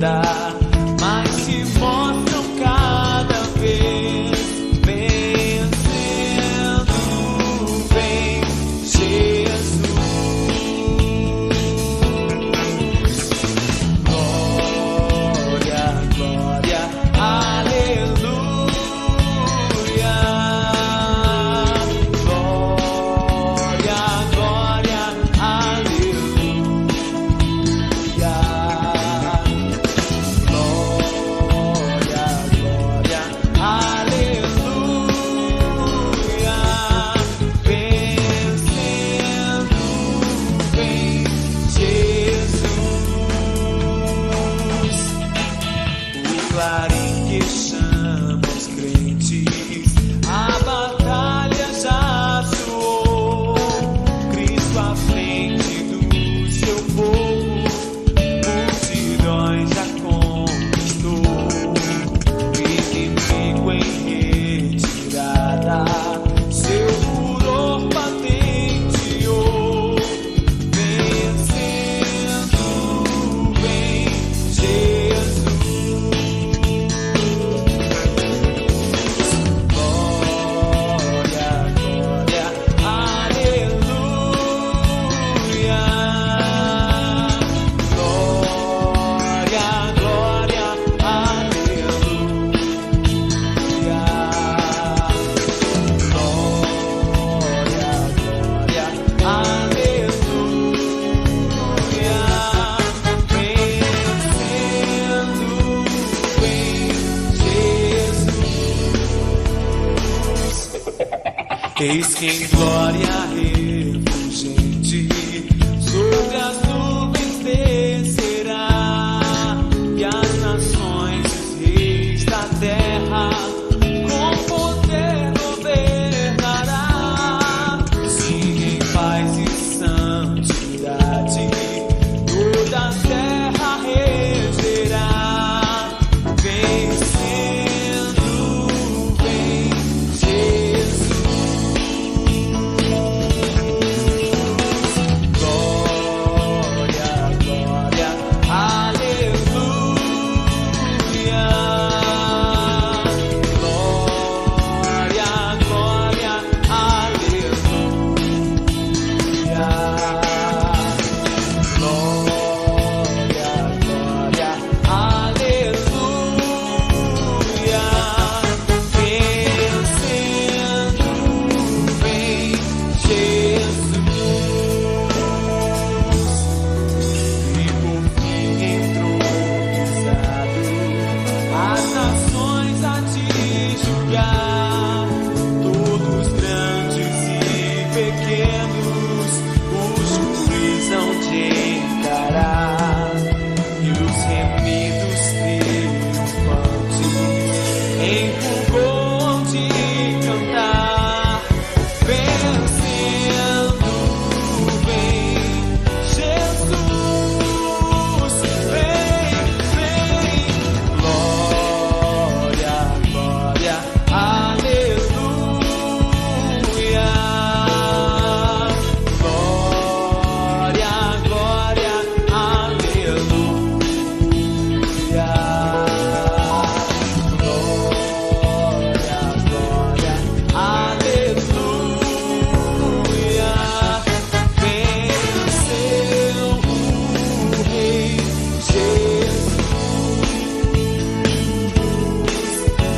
vida, mas se mostram cada vez vencendo. Vem Jesus. Glória, glória, aleluia. Glória, glória, aleluia. Glória, glória, aleluia. Vencendo, vem Jesus. O clarim que chama os crentes, a batalha já soou. Cristo à frente do seu povo, multidões já conquistou. Inimigo em retirada, seu furor patenteou. Vencendo, vem Jesus. Glória, glória, aleluia. Glória, glória, aleluia. Glória, glória, aleluia. Vencendo, vem Jesus. Eis que em glória refulgente sobre as nuvens descerá, e as nações, os reis da terra, com poder governará. Sim, em paz e santidade, toda a terra regerá. Vencendo, vem Jesus. Glória, glória, aleluia. Glória, glória, aleluia. Glória, glória, aleluia. Vencendo, vem Jesus. E por fim entronizado, as nações a te julgar, todos grandes e pequenos, os juízes hão de encarar, e os remidos triunfantes em fulgor hão de cantar. Vencendo, vem Jesus. Vem, vem. Glória, glória, aleluia. Glória, glória, aleluia. Glória, glória, aleluia. Venceu o Rei Jesus.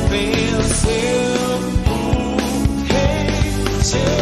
Venceu o Rei Jesus.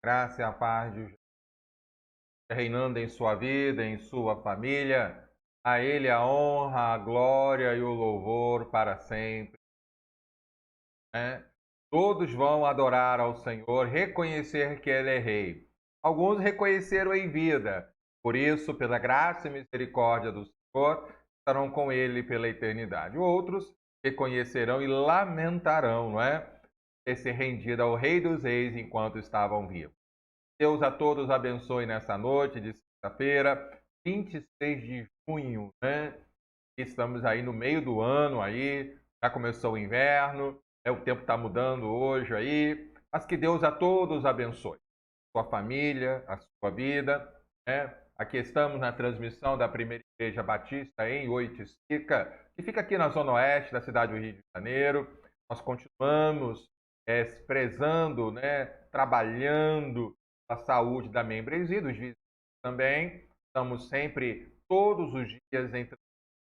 graça e a paz de Jesus reinando em sua vida, em sua família. A Ele a honra, a glória e o louvor para sempre, né? Todos vão adorar ao Senhor, reconhecer que Ele é Rei. Alguns reconheceram em vida, por isso, pela graça e misericórdia do Senhor, estarão com Ele pela eternidade. Outros reconhecerão e lamentarão, não é? Ter se rendido ao Rei dos Reis enquanto estavam vivos. Deus a todos abençoe nessa noite de sexta-feira, 26 de junho, né? Estamos aí no meio do ano aí, já começou o inverno, o tempo está mudando hoje aí, mas que Deus a todos abençoe. Sua família, a sua vida, né? Aqui estamos na transmissão da Primeira Igreja Batista em Oiticica, que fica aqui na zona oeste da cidade do Rio de Janeiro. Nós continuamos prezando, né? Trabalhando a saúde da membresia, dos visitantes também. Estamos sempre, todos os dias, em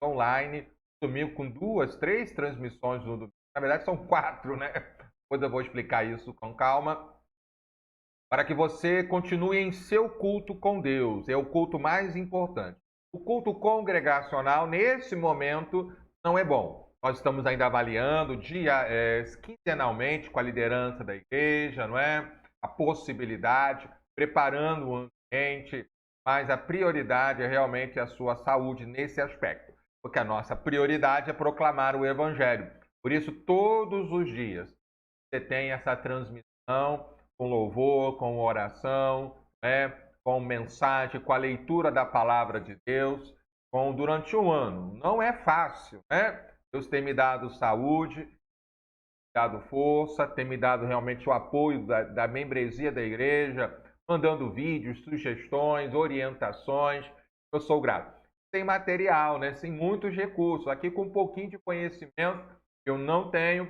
online, domingo com 2, 3 transmissões no domingo. Na verdade, são 4, né? Depois eu vou explicar isso com calma. Para que você continue em seu culto com Deus. É o culto mais importante. O culto congregacional, nesse momento, não é bom. Nós estamos ainda avaliando quinzenalmente com a liderança da igreja, não é? A possibilidade, preparando o ambiente, mas a prioridade é realmente a sua saúde nesse aspecto, porque a nossa prioridade é proclamar o Evangelho. Por isso, todos os dias, você tem essa transmissão com louvor, com oração, né? Com mensagem, com a leitura da palavra de Deus, durante o ano. Não é fácil, né? Deus tem me dado saúde, dado força, tem me dado realmente o apoio da membresia da igreja, mandando vídeos, sugestões, orientações. Eu sou grato. Sem material, né? Sem muitos recursos. Aqui com um pouquinho de conhecimento eu não tenho,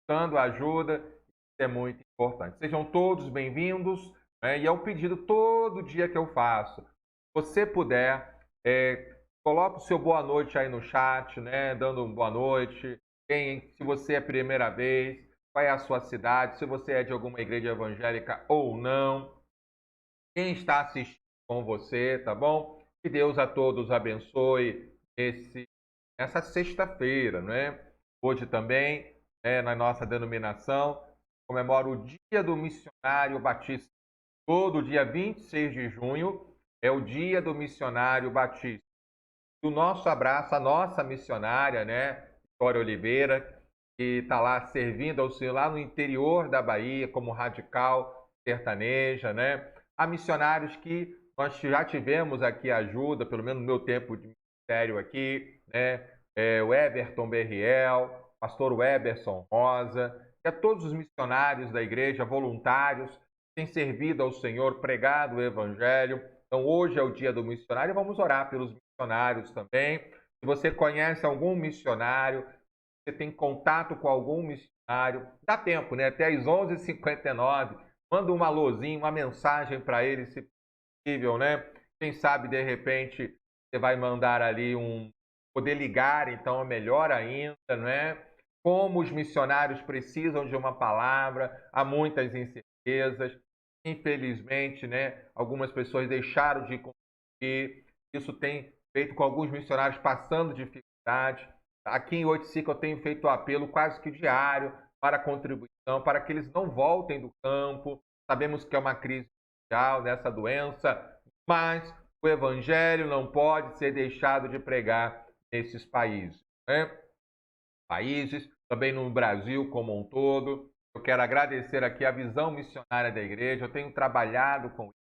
dando ajuda, isso é muito importante. Sejam todos bem-vindos, né? E é o pedido todo dia que eu faço. Se você puder, coloque o seu boa noite aí no chat, né? Dando um boa noite. Se você é a primeira vez, qual é a sua cidade, se você é de alguma igreja evangélica ou não, quem está assistindo com você, tá bom? Que Deus a todos abençoe nessa sexta-feira, né? Hoje também, na nossa denominação, comemora o Dia do Missionário Batista. Todo dia 26 de junho é o Dia do Missionário Batista. O nosso abraço, a nossa missionária, né? Vitória Oliveira, que está lá servindo ao Senhor lá no interior da Bahia, como radical sertaneja, né? Há missionários que nós já tivemos aqui ajuda, pelo menos no meu tempo de ministério aqui, né? O Everton Berriel, pastor Weberson Rosa, e a todos os missionários da igreja, voluntários, que têm servido ao Senhor, pregado o Evangelho. Então, hoje é o dia do missionário, vamos orar pelos missionários também. Se você conhece algum missionário, você tem contato com algum missionário, dá tempo, né? Até às 11h59, manda um alôzinho, uma mensagem para ele, se possível, né? Quem sabe, de repente, você vai mandar ali poder ligar, então é melhor ainda, não é? Como os missionários precisam de uma palavra, há muitas incertezas. Infelizmente, né? Algumas pessoas deixaram de conseguir. Isso tem feito com alguns missionários passando dificuldade. Aqui em Oiticica eu tenho feito apelo quase que diário para contribuição, para que eles não voltem do campo. Sabemos que é uma crise mundial dessa doença, mas o Evangelho não pode ser deixado de pregar nesses países, né? Também no Brasil como um todo. Eu quero agradecer aqui a visão missionária da igreja. Eu tenho trabalhado com isso.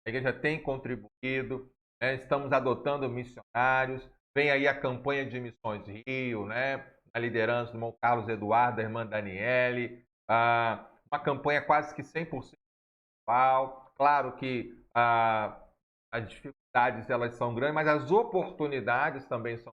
A igreja tem contribuído, né? Estamos adotando missionários. Vem aí a campanha de Missões Rio, né? A liderança do irmão Carlos Eduardo, da irmã Daniele. Uma campanha quase que 100% igual. Claro que as dificuldades elas são grandes, mas as oportunidades também são.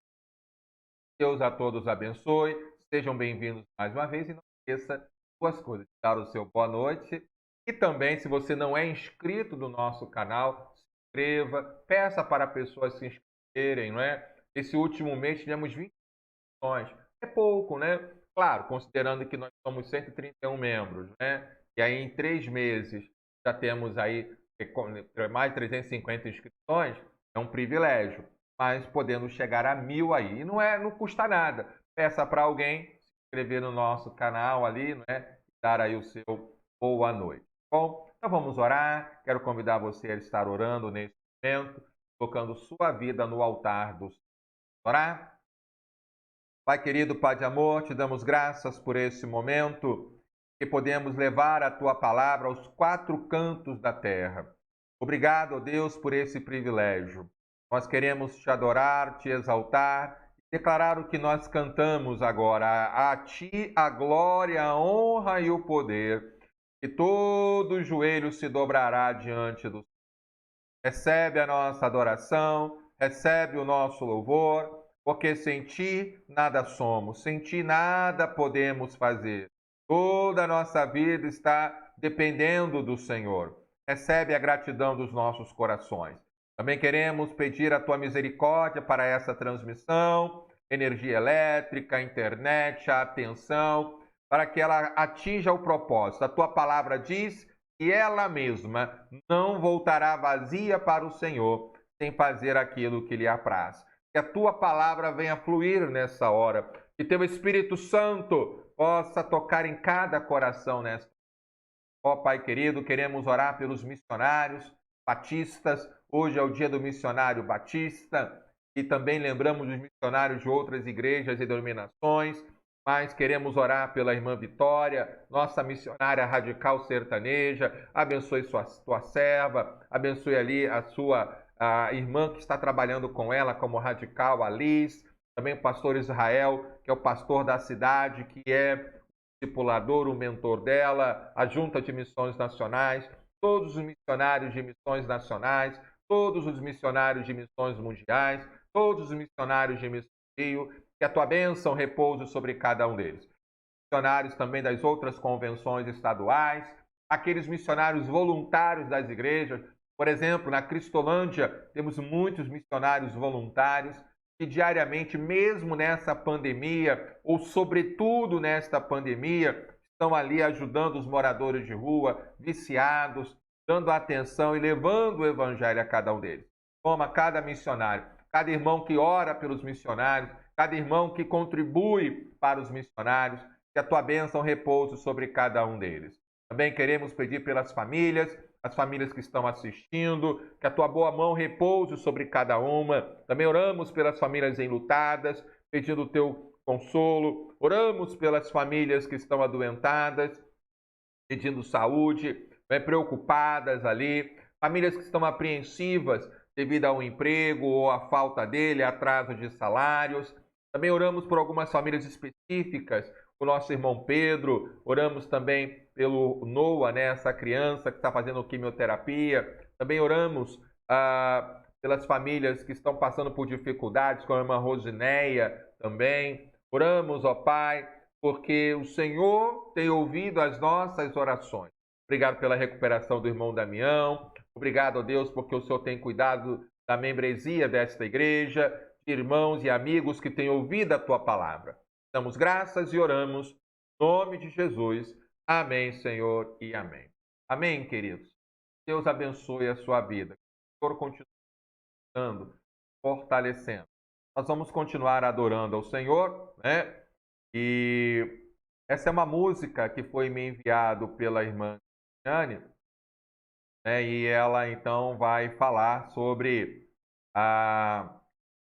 Deus a todos abençoe. Sejam bem-vindos mais uma vez e não esqueça duas coisas: dar o seu boa noite e também, se você não é inscrito no nosso canal, se inscreva, peça para pessoas se inscreverem, não é? Esse último mês tivemos 20 inscrições. É pouco, né? Claro, considerando que nós somos 131 membros, né? E aí em 3 meses já temos aí mais de 350 inscrições, é um privilégio, mas podendo chegar a 1000 aí. E não custa nada. Peça para alguém se inscrever no nosso canal ali, né? Dar aí o seu boa noite. Bom, então vamos orar. Quero convidar você a estar orando nesse momento, colocando sua vida no altar do Senhor. Orar? Pai querido, Pai de amor, te damos graças por esse momento que podemos levar a Tua palavra aos 4 cantos da terra. Obrigado, ó Deus, por esse privilégio. Nós queremos te adorar, te exaltar e declarar o que nós cantamos agora. A Ti a glória, a honra e o poder, que todo joelho se dobrará diante do Senhor. Recebe a nossa adoração, recebe o nosso louvor, porque sem Ti nada somos, sem Ti nada podemos fazer. Toda a nossa vida está dependendo do Senhor. Recebe a gratidão dos nossos corações. Também queremos pedir a Tua misericórdia para essa transmissão, energia elétrica, internet, a atenção, para que ela atinja o propósito. A Tua palavra diz que ela mesma não voltará vazia para o Senhor, sem fazer aquilo que lhe apraz. Que a Tua palavra venha fluir nessa hora, que Teu Espírito Santo possa tocar em cada coração nesta. Ó Pai querido, queremos orar pelos missionários batistas. Hoje é o dia do missionário batista e também lembramos dos missionários de outras igrejas e denominações, mas queremos orar pela irmã Vitória, nossa missionária radical sertaneja. Abençoe tua serva, abençoe ali a irmã que está trabalhando com ela como radical, a Liz, também o pastor Israel, que é o pastor da cidade, que é o discipulador, o mentor dela, a Junta de Missões Nacionais, todos os missionários de missões nacionais, todos os missionários de missões mundiais, todos os missionários de missão Rio, que a Tua bênção repouse sobre cada um deles. Missionários também das outras convenções estaduais, aqueles missionários voluntários das igrejas. Por exemplo, na Cristolândia, temos muitos missionários voluntários que diariamente, mesmo nessa pandemia, ou sobretudo nesta pandemia, estão ali ajudando os moradores de rua, viciados, dando atenção e levando o evangelho a cada um deles. Toma cada missionário, cada irmão que ora pelos missionários, cada irmão que contribui para os missionários, que a Tua bênção repouse sobre cada um deles. Também queremos pedir pelas famílias, as famílias que estão assistindo, que a Tua boa mão repouse sobre cada uma. Também oramos pelas famílias enlutadas, pedindo o Teu consolo. Oramos pelas famílias que estão adoentadas, pedindo saúde, preocupadas ali. Famílias que estão apreensivas devido ao emprego ou à falta dele, atraso de salários. Também oramos por algumas famílias específicas, o nosso irmão Pedro. Oramos também pelo Noah, né, essa criança que está fazendo quimioterapia. Também oramos pelas famílias que estão passando por dificuldades, como a irmã Rosineia também. Oramos, ó Pai, porque o Senhor tem ouvido as nossas orações. Obrigado pela recuperação do irmão Damião. Obrigado, ó Deus, porque o Senhor tem cuidado da membresia desta igreja, de irmãos e amigos que têm ouvido a Tua palavra. Damos graças e oramos em nome de Jesus. Amém, Senhor, e amém. Amém, queridos. Deus abençoe a sua vida. Que o Senhor continue dando, fortalecendo. Nós vamos continuar adorando ao Senhor, né? E essa é uma música que foi me enviado pela irmã Jane, né? E ela então vai falar sobre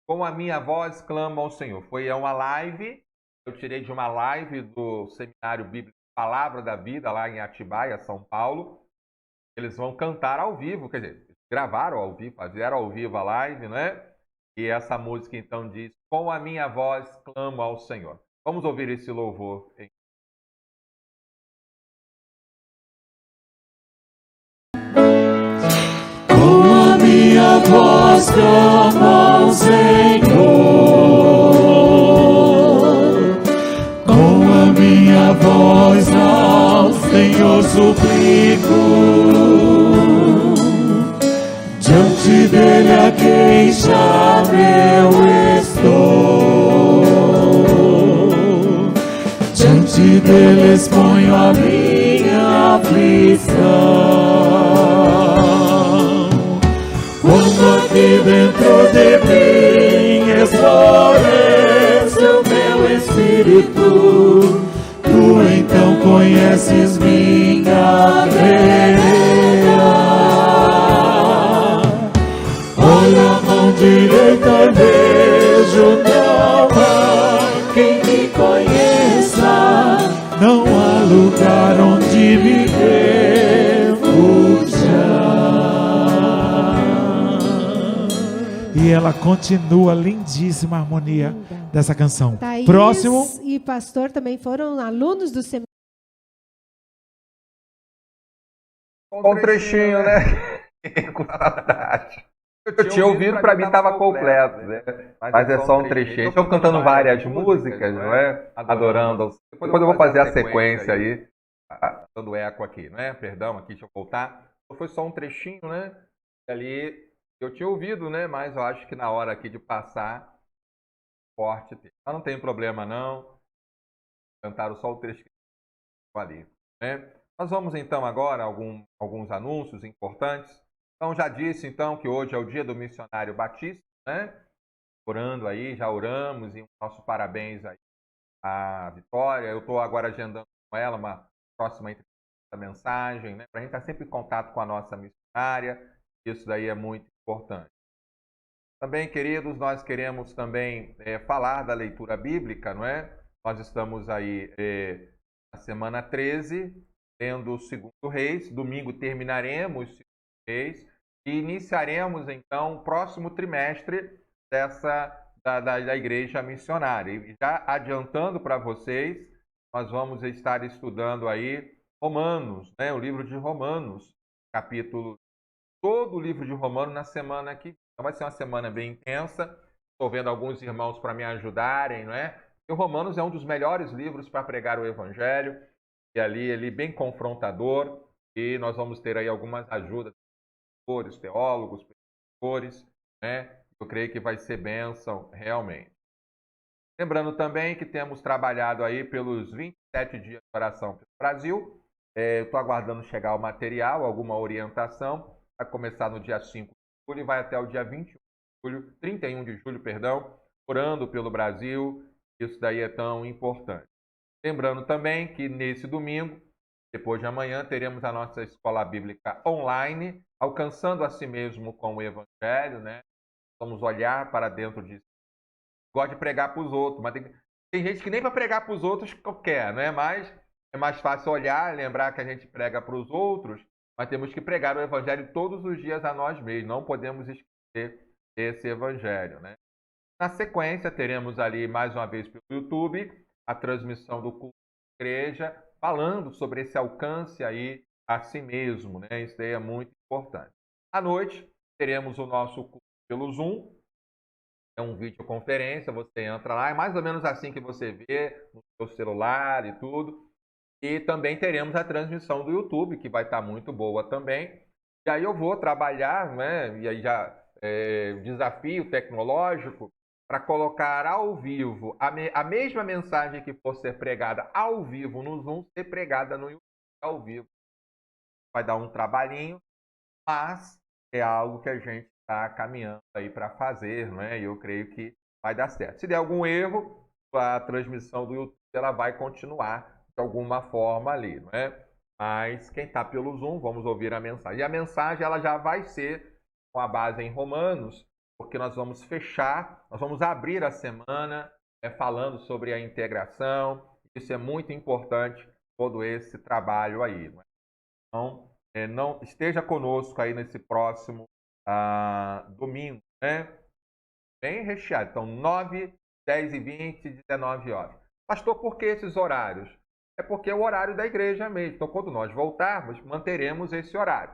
como a minha voz clama ao Senhor. Foi uma live, eu tirei de uma live do Seminário Bíblico Palavra da Vida, lá em Atibaia, São Paulo. Eles vão cantar ao vivo, quer dizer, gravaram ao vivo, fizeram ao vivo a live, né? E essa música então diz: com a minha voz clamo ao Senhor. Vamos ouvir esse louvor. Com a minha voz clamo ao Senhor, com a minha voz ao Senhor suplico, diante dele a queixar eu estou, diante dele exponho a minha aflição. Espírito, tu então conheces minha veia. Olha a mão direita, vejo, não há quem me conheça, não há lugar onde me refugiar. E ela continua, lindíssima a harmonia dessa canção. Thaís Próximo. e pastor também foram alunos do seminário. Um trechinho, né? Com saudade. Eu tinha ouvido, para mim estava completo, né? Mas é só um trechinho. Estou cantando várias músicas, não é? Adorando. Depois eu vou fazer a sequência aí. Dando eco aqui, não é? Perdão, aqui, deixa eu voltar. Foi só um trechinho, né? Ali eu tinha ouvido, né? Mas eu acho que na hora aqui de passar, forte. Mas não tem problema, não. Cantaram só o trechinho ali, né? Nós vamos então agora a alguns anúncios importantes. Então já disse então que hoje é o dia do missionário batista, né? Orando aí, já oramos e nosso parabéns aí à Vitória. Eu estou agora agendando com ela uma próxima entrevista, mensagem, né? Para a gente estar sempre em contato com a nossa missionária. Isso daí é muito importante. Também, queridos, nós queremos também falar da leitura bíblica, não é? Nós estamos aí na semana 13, lendo o 2º Reis. Domingo terminaremos o 2º Reis e iniciaremos, então, o próximo trimestre da Igreja Missionária. E já adiantando para vocês, nós vamos estar estudando aí Romanos, né? O livro de Romanos, capítulo, todo o livro de Romanos na semana que vem. Então vai ser uma semana bem intensa. Estou vendo alguns irmãos para me ajudarem, não é? E o Romanos é um dos melhores livros para pregar o Evangelho. E ali ele bem confrontador. E nós vamos ter aí algumas ajudas de teólogos, pastores, né? Eu creio que vai ser bênção realmente. Lembrando também que temos trabalhado aí pelos 27 dias de oração pelo Brasil. Estou aguardando chegar o material, alguma orientação. Vai começar no dia 5 de julho e vai até o dia 31 de julho, perdão, orando pelo Brasil. Isso daí é tão importante. Lembrando também que nesse domingo, depois de amanhã, teremos a nossa escola bíblica online, alcançando a si mesmo com o Evangelho, né? Vamos olhar para dentro de si. Gosta de pregar para os outros, mas tem gente que nem para pregar para os outros quer, não é? Mas é mais fácil olhar, lembrar que a gente prega para os outros, mas temos que pregar o Evangelho todos os dias a nós mesmos. Não podemos esquecer esse Evangelho, né? Na sequência, teremos ali mais uma vez pelo YouTube a transmissão do culto da igreja, falando sobre esse alcance aí a si mesmo, né? Isso aí é muito importante. À noite, teremos o nosso culto pelo Zoom. É um videoconferência, você entra lá, é mais ou menos assim que você vê no seu celular e tudo. E também teremos a transmissão do YouTube, que vai estar muito boa também. E aí eu vou trabalhar, né? E aí já desafio tecnológico para colocar ao vivo a mesma mensagem que for ser pregada ao vivo no Zoom, ser pregada no YouTube ao vivo. Vai dar um trabalhinho, mas é algo que a gente está caminhando aí para fazer, não é? E eu creio que vai dar certo. Se der algum erro, a transmissão do YouTube ela vai continuar de alguma forma ali, não é? Mas quem está pelo Zoom, vamos ouvir a mensagem. E a mensagem ela já vai ser com a base em Romanos, porque nós vamos fechar, nós vamos abrir a semana falando sobre a integração. Isso é muito importante, todo esse trabalho aí, não é? Então, não esteja conosco aí nesse próximo domingo, né? Bem recheado. Então, 9, 10 e 20, 19 horas. Pastor, por que esses horários? É porque é o horário da igreja mesmo. Então, quando nós voltarmos, manteremos esse horário.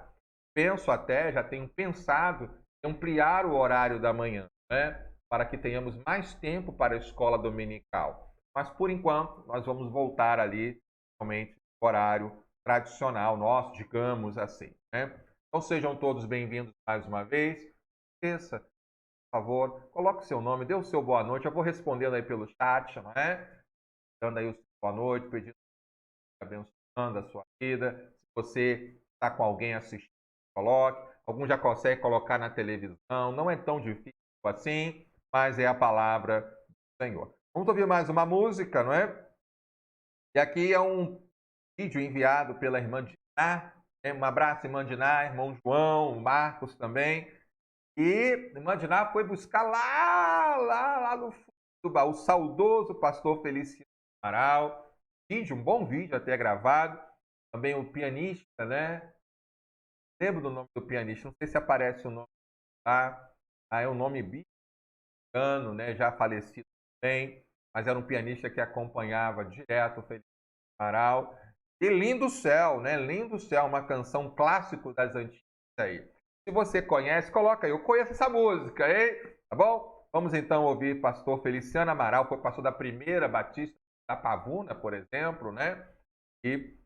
Penso até, já tenho pensado em ampliar o horário da manhã, né? Para que tenhamos mais tempo para a escola dominical. Mas, por enquanto, nós vamos voltar ali, realmente, no horário tradicional nosso, digamos assim, né? Então sejam todos bem-vindos mais uma vez. Esqueça, por favor, coloque o seu nome, dê o seu boa noite. Eu vou respondendo aí pelo chat, não é? Dando aí o seu boa noite, pedindo abençoando a sua vida. Se você está com alguém assistindo, coloque. Alguns já conseguem colocar na televisão. Não é tão difícil assim, mas é a palavra do Senhor. Vamos ouvir mais uma música, não é? E aqui é um vídeo enviado pela irmã Diná. Um abraço, irmã Diná, irmão João, Marcos também. E a irmã Diná foi buscar lá no fundo do baú, o saudoso pastor Feliciano Amaral. Vídeo, um bom vídeo até gravado. Também o pianista, né? Lembro do nome do pianista, não sei se aparece o nome lá. É um nome bíblico, né? Já falecido também, mas era um pianista que acompanhava direto o Feliciano Amaral. E Lindo Céu, né? Lindo Céu, uma canção clássico das antigas aí. Se você conhece, coloca aí. Eu conheço essa música, hein? Tá bom? Vamos então ouvir pastor Feliciano Amaral, foi pastor da primeira Batista da Pavuna, por exemplo, né? E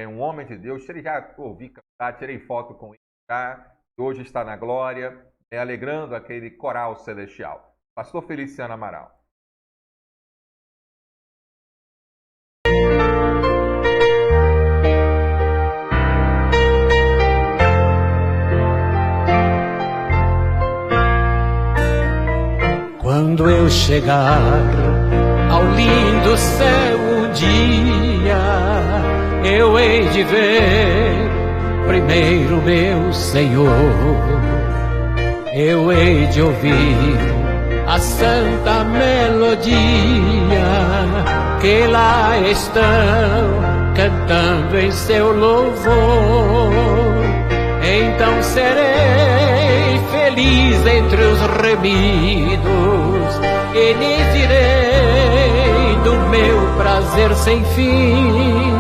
um homem de Deus. Já ouvi cantar, tirei foto com ele já. Hoje está na glória, alegrando aquele coral celestial. Pastor Feliciano Amaral. Quando eu chegar ao lindo céu um dia, eu hei de ver primeiro meu Senhor. Eu hei de ouvir a santa melodia que lá estão cantando em seu louvor. Então serei feliz entre os remidos e lhes direi do meu prazer sem fim,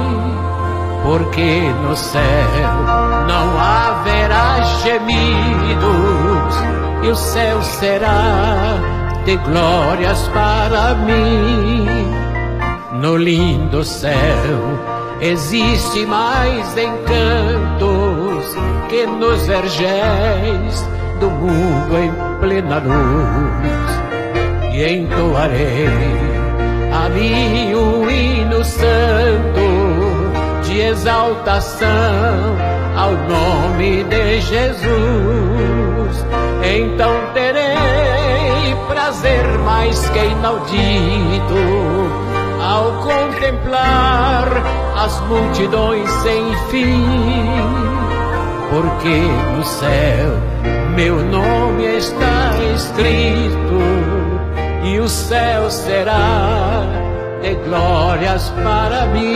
porque no céu não haverá gemidos e o céu será de glórias para mim. No lindo céu existe mais encantos que nos vergéis do mundo em plena luz, e entoarei ali um hino santo de exaltação ao nome de Jesus. Então terei prazer mais que inaudito ao contemplar as multidões sem fim, porque no céu meu nome está escrito e o céu será de glórias para mim.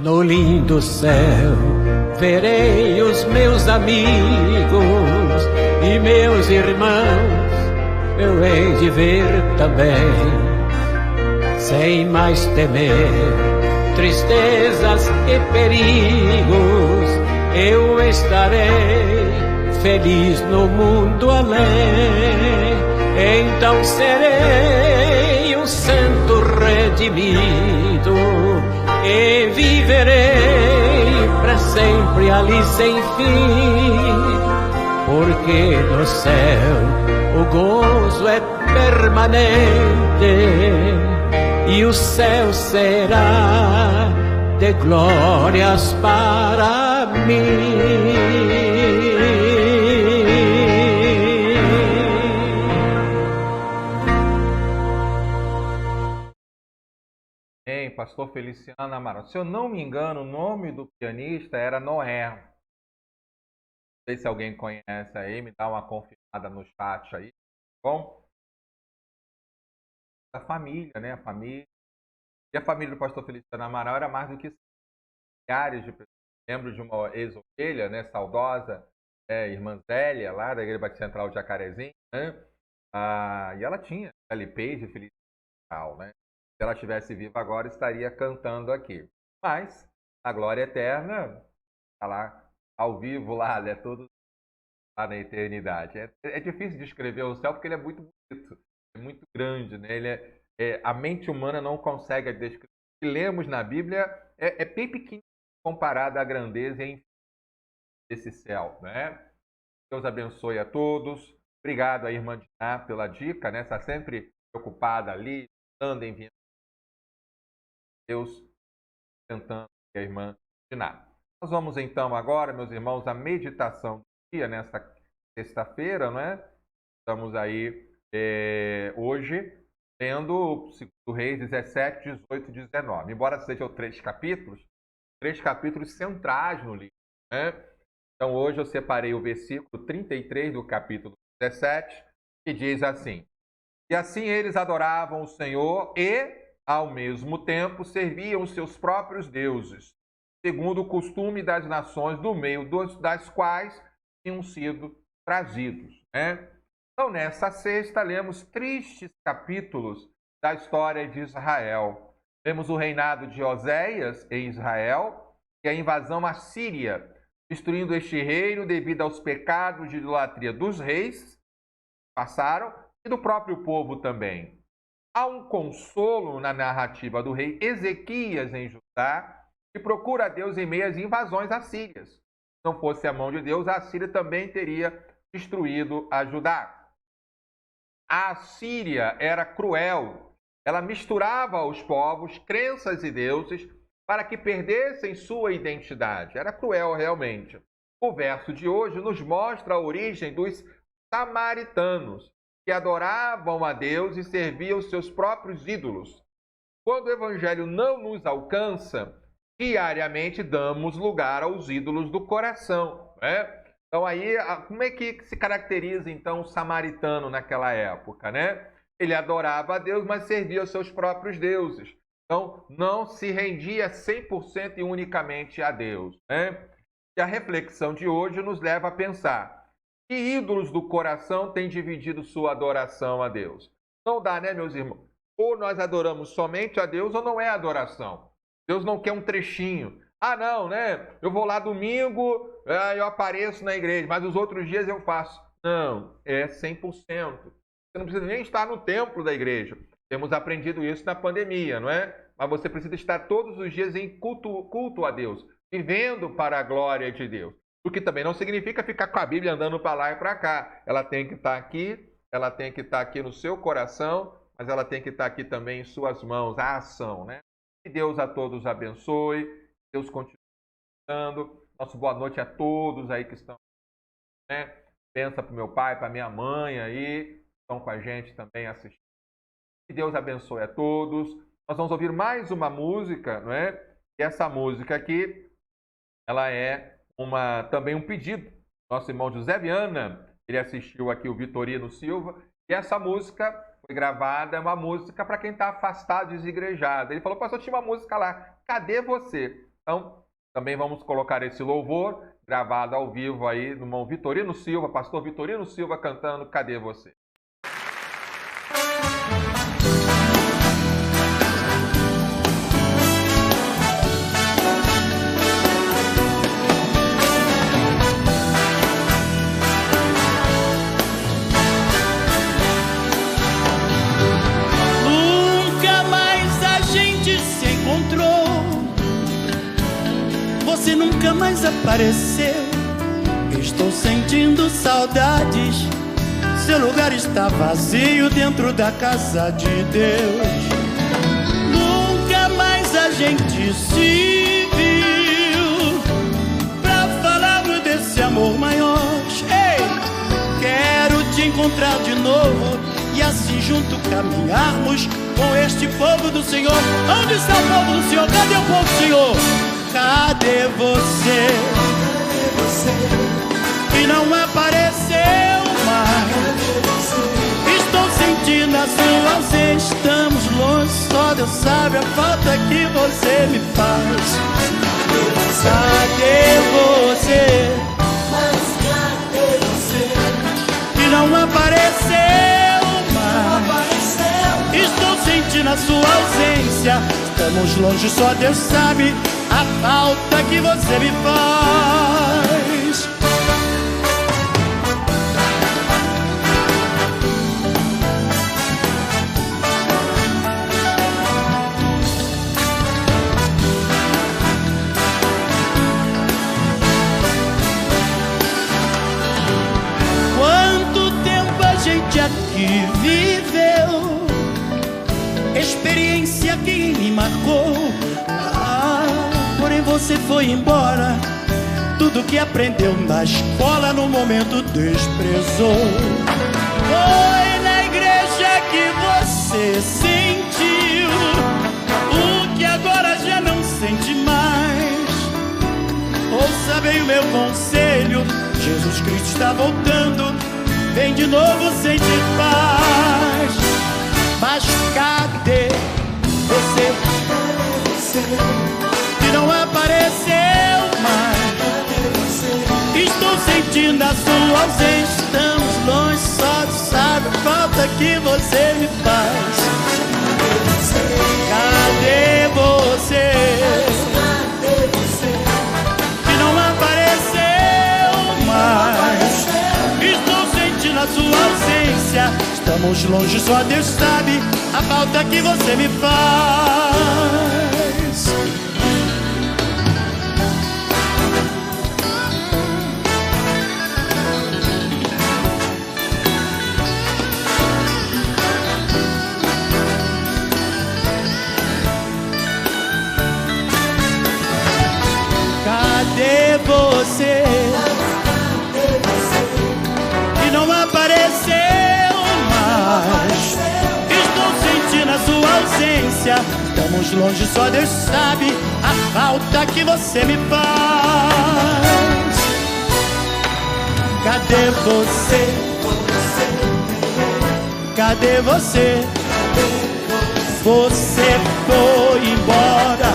No lindo céu verei os meus amigos e meus irmãos, eu hei de ver também, sem mais temer tristezas e perigos. Eu estarei feliz no mundo além. Então serei um santo redimido e viverei para sempre ali sem fim, porque no céu o gozo é permanente e o céu será de glórias para mim. Pastor Feliciano Amaral. Se eu não me engano, o nome do pianista era Noé. Não sei se alguém conhece aí, me dá uma confirmada no chat aí. Bom, a família, né? A família. E a família do pastor Feliciano Amaral era mais do que milhares de pessoas. Lembro de uma ex-ovelha, né? Saudosa, irmã Zélia, lá da Igreja Batista Central de Jacarezinho, né? E ela tinha LPs de Feliciano Amaral, né? Se ela estivesse viva agora, estaria cantando aqui. Mas a glória eterna está lá, ao vivo lá, né? Tudo lá na eternidade. É difícil descrever o céu porque ele é muito bonito, é muito grande, né? A mente humana não consegue descrever. O que lemos na Bíblia é bem pequeno comparado à grandeza e desse céu, né? Deus abençoe a todos. Obrigado à irmã Diná pela dica, né? Está sempre preocupada ali, dando, enviando Deus tentando a irmã Diná. Nós vamos então agora, meus irmãos, à meditação do dia, nesta sexta-feira, não é? Estamos aí hoje lendo o 2 Reis 17, 18 e 19. Embora sejam 3 capítulos centrais no livro, né? Então hoje eu separei o versículo 33 do capítulo 17, que diz assim: E assim eles adoravam o Senhor e, ao mesmo tempo, serviam os seus próprios deuses, segundo o costume das nações do meio das quais tinham sido trazidos, né? Então, nessa sexta, lemos tristes capítulos da história de Israel. Lemos o reinado de Oséias em Israel e a invasão assíria, destruindo este reino devido aos pecados de idolatria dos reis que passaram e do próprio povo também. Há um consolo na narrativa do rei Ezequias em Judá, que procura a Deus em meio às invasões assírias. Se não fosse a mão de Deus, a Assíria também teria destruído a Judá. A Assíria era cruel. Ela misturava os povos, crenças e deuses para que perdessem sua identidade. Era cruel realmente. O verso de hoje nos mostra a origem dos samaritanos, que adoravam a Deus e serviam os seus próprios ídolos. Quando o evangelho não nos alcança, diariamente damos lugar aos ídolos do coração, né? Então aí, como é que se caracteriza então o samaritano naquela época, né? Ele adorava a Deus, mas servia os seus próprios deuses. Então, não se rendia 100% e unicamente a Deus, né? E a reflexão de hoje nos leva a pensar: que ídolos do coração têm dividido sua adoração a Deus? Não dá, né, meus irmãos? Ou nós adoramos somente a Deus ou não é adoração. Deus não quer um trechinho. Ah, não, né? Eu vou lá domingo, eu apareço na igreja, mas os outros dias eu faço. Não, é 100%. Você não precisa nem estar no templo da igreja. Temos aprendido isso na pandemia, não é? Mas você precisa estar todos os dias em culto a Deus, vivendo para a glória de Deus. O que também não significa ficar com a Bíblia andando para lá e para cá. Ela tem que estar aqui, ela tem que estar aqui no seu coração, mas ela tem que estar aqui também em suas mãos, a ação, né? Que Deus a todos abençoe. Deus continue dando. Nossa boa noite a todos aí que estão, né? Pensa para o meu pai, para minha mãe aí, estão com a gente também assistindo. Que Deus abençoe a todos. Nós vamos ouvir mais uma música, não é? E essa música aqui, ela é também um pedido. Nosso irmão José Viana, ele assistiu aqui o Vitorino Silva, e essa música foi gravada, é uma música para quem está afastado, desigrejado. Ele falou: pastor, tinha uma música lá, cadê você? Então, também vamos colocar esse louvor gravado ao vivo aí no irmão Vitorino Silva, pastor Vitorino Silva cantando Cadê Você? Nunca mais a gente se encontrou. Você nunca mais apareceu. Estou sentindo saudades. Seu lugar está vazio dentro da casa de Deus. Nunca mais a gente se viu pra falar desse amor maior. Ei, quero te encontrar de novo e assim junto caminharmos com este povo do Senhor. Onde está o povo do Senhor? Cadê o povo do Senhor? Cadê você? Cadê você? Que não apareceu mais. Estou sentindo a sua ausência. Estamos longe, só Deus sabe a falta que você me faz. Cadê você? Mas cadê você? Que não apareceu mais. Estou sentindo a sua ausência. Estamos longe, só Deus sabe a falta que você me faz. Quanto tempo a gente aqui viveu, experiência que me marcou. Porém você foi embora. Tudo que aprendeu na escola no momento desprezou. Foi na igreja que você sentiu o que agora já não sente mais. Ouça bem o meu conselho, Jesus Cristo está voltando. Vem de novo, sente paz. Mas cadê você? Que não apareceu mais. Estou sentindo a sua ausência. Estamos longe, só sabe a falta que você me faz. Cadê você? Que não apareceu mais. Estou sentindo a sua ausência. Estamos longe, só Deus sabe a falta que você me faz. Cadê você? Que não apareceu mais. Estou sentindo a sua ausência. Estamos longe, só Deus sabe a falta que você me faz. Cadê você? Cadê você? Você foi embora.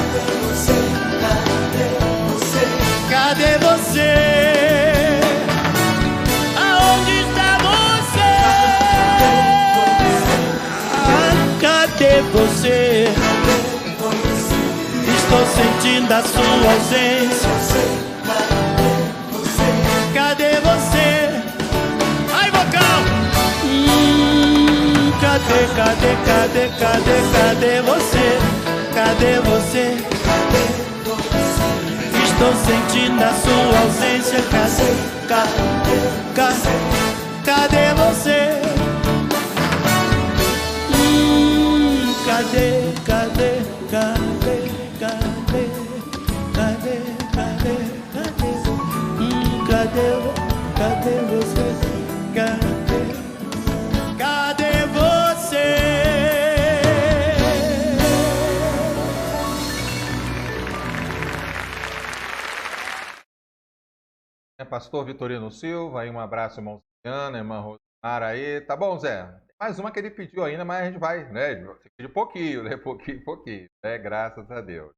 Cadê você? Aonde está você? Cadê você? Estou sentindo a sua ausência. Cadê você? Ai, vocal! Cadê você? Cadê você? Estou sentindo a sua ausência. Cadê você? Cadê você? Cadê você? Pastor Vitorino Silva, aí um abraço, irmão Luciana, irmã Rosemar aí. Tá bom, Zé? Mais uma que ele pediu ainda, mas a gente vai, né? De pouquinho, né? Pouquinho, né? Graças a Deus.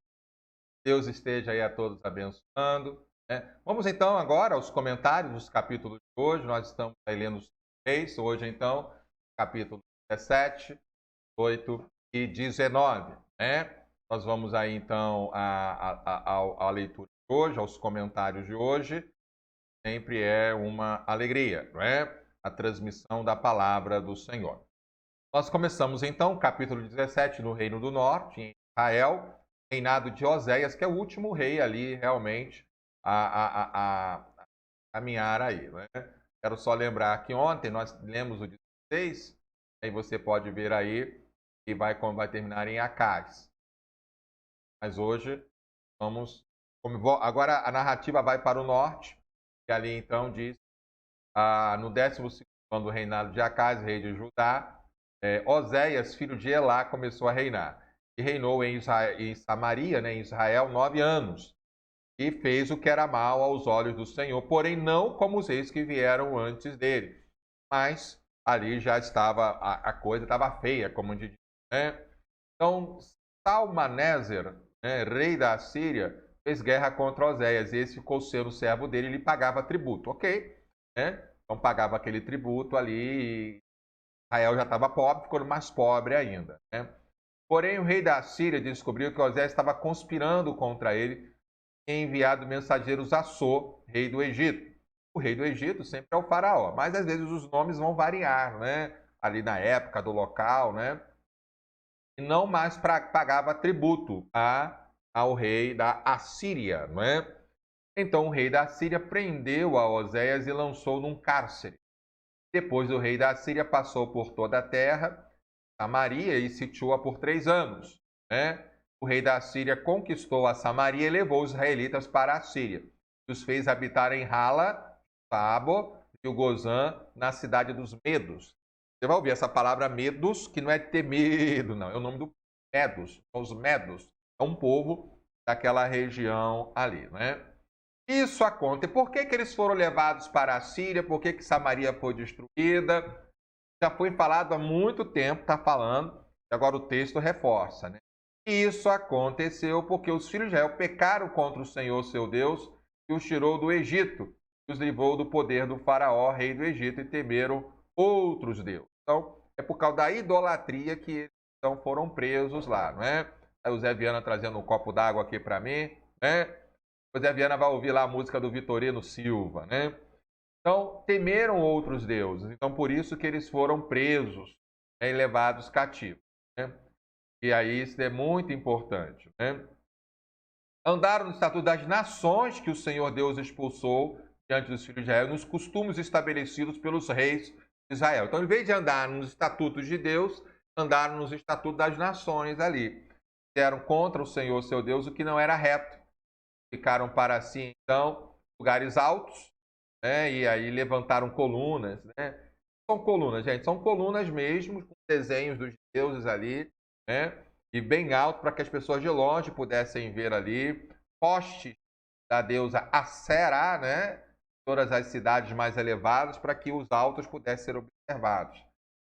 Deus esteja aí a todos abençoando. Né? Vamos então agora aos comentários dos capítulos de hoje. Nós estamos aí lendo os 3, hoje então, capítulo 17, 8 e 19. Né? Nós vamos aí então à leitura de hoje, aos comentários de hoje. Sempre é uma alegria, não é? A transmissão da palavra do Senhor. Nós começamos então o capítulo 17 no Reino do Norte, em Israel, reinado de Oséias, que é o último rei ali realmente a caminhar aí. Não é? Quero só lembrar que ontem nós lemos o 16, aí você pode ver aí que vai terminar em Acais. Mas hoje agora a narrativa vai para o norte. E ali então diz, no 12º ano do reinado de Acais, rei de Judá, Oséias, filho de Elá, começou a reinar. E reinou em Samaria, né, em Israel, 9 anos. E fez o que era mal aos olhos do Senhor, porém não como os reis que vieram antes dele. Mas ali já estava, a coisa estava feia, como diz. Né? Então, Salmaneser, né, rei da Assíria, fez guerra contra Oséias, e esse ficou sendo servo dele, ele pagava tributo, ok? Né? Então pagava aquele tributo ali, e Israel já estava pobre, ficou mais pobre ainda. Né? Porém, o rei da Assíria descobriu que Oséias estava conspirando contra ele e enviado mensageiros a So, rei do Egito. O rei do Egito sempre é o faraó, mas às vezes os nomes vão variar, né? Ali na época do local, né? E não mais pagava tributo ao rei da Assíria, não é? Então o rei da Assíria prendeu a Oséias e lançou num cárcere. Depois o rei da Assíria passou por toda a terra, Samaria, e sitiou-a por 3 anos, né? o rei da Síria conquistou a Samaria e levou os israelitas para a Síria. E os fez habitar em Hala, Tabor e o Gozã, na cidade dos Medos. Você vai ouvir essa palavra Medos, que não é ter medo, não. É o nome do Medos. São os Medos. É um povo daquela região ali, né? Isso acontece. Por que eles foram levados para a Síria? Por que Samaria foi destruída? Já foi falado há muito tempo, está falando, e agora o texto reforça, né? Isso aconteceu porque os filhos de Israel pecaram contra o Senhor, seu Deus, e os tirou do Egito, e os livrou do poder do faraó, rei do Egito, e temeram outros deuses. Então, é por causa da idolatria que eles então, foram presos lá, não é? Aí o Zé Viana trazendo um copo d'água aqui para mim, né? O Zé Viana vai ouvir lá a música do Vitorino Silva, né? Então, temeram outros deuses. Então, por isso que eles foram presos, né, e levados cativos, né? E aí isso é muito importante, né? Andaram no estatuto das nações que o Senhor Deus expulsou diante dos filhos de Israel, nos costumes estabelecidos pelos reis de Israel. Então, em vez de andar nos estatutos de Deus, andaram nos estatutos das nações ali. Fizeram contra o Senhor, seu Deus, o que não era reto. Ficaram para si, então, lugares altos, né? E aí levantaram colunas, né? São colunas, gente, são colunas mesmo, com desenhos dos deuses ali, né? E bem alto para que as pessoas de longe pudessem ver ali. Postes da deusa Asserá, né? Todas as cidades mais elevadas, para que os altos pudessem ser observados.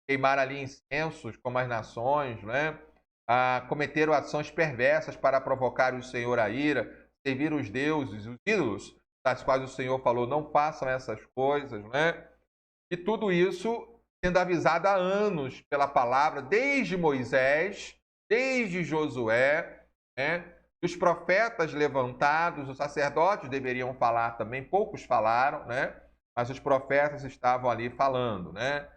Queimar ali incensos, como as nações, né? Cometeram ações perversas para provocar o Senhor a ira, servir os deuses, os ídolos, das quais o Senhor falou, não façam essas coisas, né? E tudo isso sendo avisado há anos pela palavra, desde Moisés, desde Josué, né? Os profetas levantados, os sacerdotes deveriam falar também, poucos falaram, né? Mas os profetas estavam ali falando, né?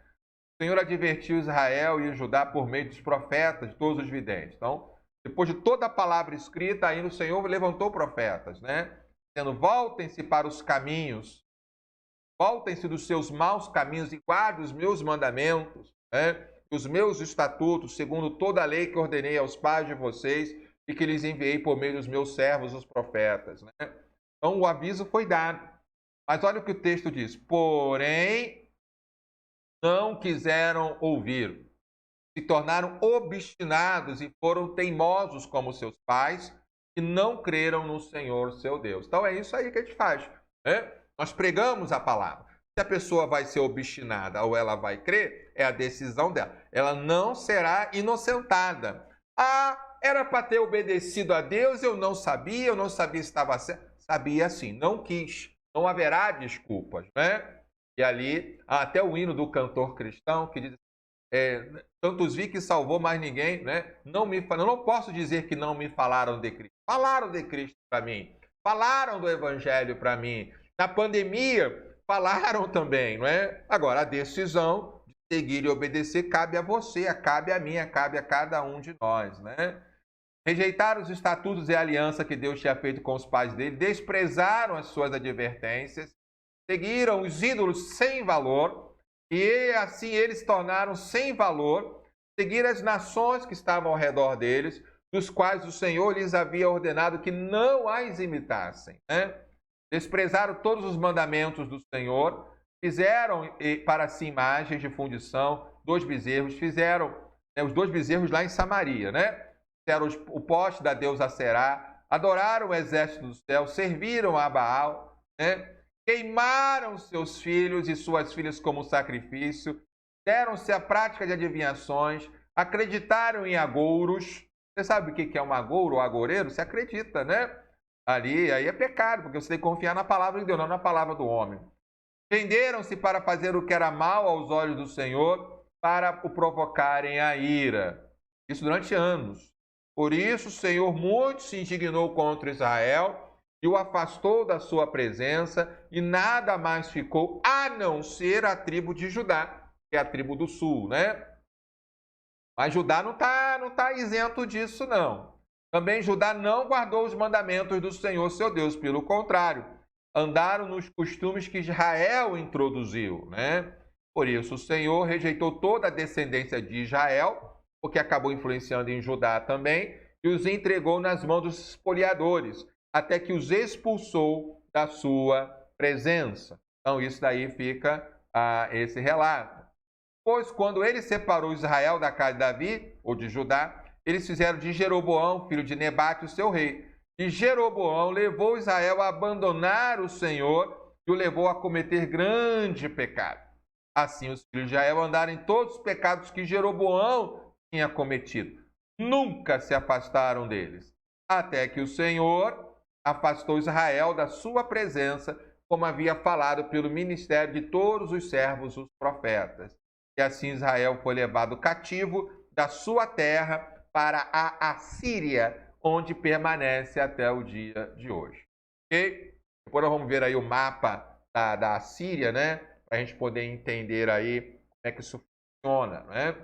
O Senhor advertiu Israel e Judá por meio dos profetas, de todos os videntes. Então, depois de toda a palavra escrita, aí o Senhor levantou profetas, né? Dizendo, voltem-se para os caminhos, voltem-se dos seus maus caminhos e guardem os meus mandamentos, né? Os meus estatutos, segundo toda a lei que ordenei aos pais de vocês e que lhes enviei por meio dos meus servos, os profetas, né? Então, o aviso foi dado. Mas olha o que o texto diz. Porém, não quiseram ouvir. Se tornaram obstinados e foram teimosos como seus pais e não creram no Senhor, seu Deus. Então, é isso aí que a gente faz, né? Nós pregamos a palavra. Se a pessoa vai ser obstinada ou ela vai crer, é a decisão dela. Ela não será inocentada. Era para ter obedecido a Deus, eu não sabia se estava certo. Sabia sim, não quis. Não haverá desculpas, né? E ali, até o hino do cantor cristão, que diz, tantos vi que salvou, mas ninguém, né? Eu não posso dizer que não me falaram de Cristo. Falaram de Cristo para mim. Falaram do Evangelho para mim. Na pandemia, falaram também, não é? Agora, a decisão de seguir e obedecer cabe a você, cabe a mim, cabe a cada um de nós, né? Rejeitaram os estatutos e a aliança que Deus tinha feito com os pais dele, desprezaram as suas advertências, seguiram os ídolos sem valor, e assim eles se tornaram sem valor, seguiram as nações que estavam ao redor deles, dos quais o Senhor lhes havia ordenado que não as imitassem, né? Desprezaram todos os mandamentos do Senhor, fizeram para si imagens de fundição, 2 bezerros, fizeram os 2 bezerros lá em Samaria, né? Fizeram o poste da deusa Asserá, adoraram o exército do céu, serviram a Baal, né? Queimaram seus filhos e suas filhas como sacrifício, deram-se à prática de adivinhações, acreditaram em agouros. Você sabe o que é um agouro ou agoureiro? Você acredita, né? Ali, aí é pecado, porque você tem que confiar na palavra de Deus, não na palavra do homem. Venderam-se para fazer o que era mal aos olhos do Senhor, para o provocarem a ira. Isso durante anos. Por isso o Senhor muito se indignou contra Israel e o afastou da sua presença, e nada mais ficou a não ser a tribo de Judá, que é a tribo do sul, né? Mas Judá não tá isento disso, não. Também Judá não guardou os mandamentos do Senhor, seu Deus. Pelo contrário, andaram nos costumes que Israel introduziu, né? Por isso o Senhor rejeitou toda a descendência de Israel, porque acabou influenciando em Judá também, e os entregou nas mãos dos espoliadores, até que os expulsou da sua presença. Então, isso daí fica esse relato. Pois, quando ele separou Israel da casa de Davi, ou de Judá, eles fizeram de Jeroboão, filho de Nebate, o seu rei. E Jeroboão levou Israel a abandonar o Senhor e o levou a cometer grande pecado. Assim, os filhos de Israel andaram em todos os pecados que Jeroboão tinha cometido. Nunca se afastaram deles, até que o Senhor afastou Israel da sua presença, como havia falado pelo ministério de todos os servos, os profetas. E assim Israel foi levado cativo da sua terra para a Assíria, onde permanece até o dia de hoje. Ok? Depois nós vamos ver aí o mapa da Assíria, né? Para a gente poder entender aí como é que isso funciona, né?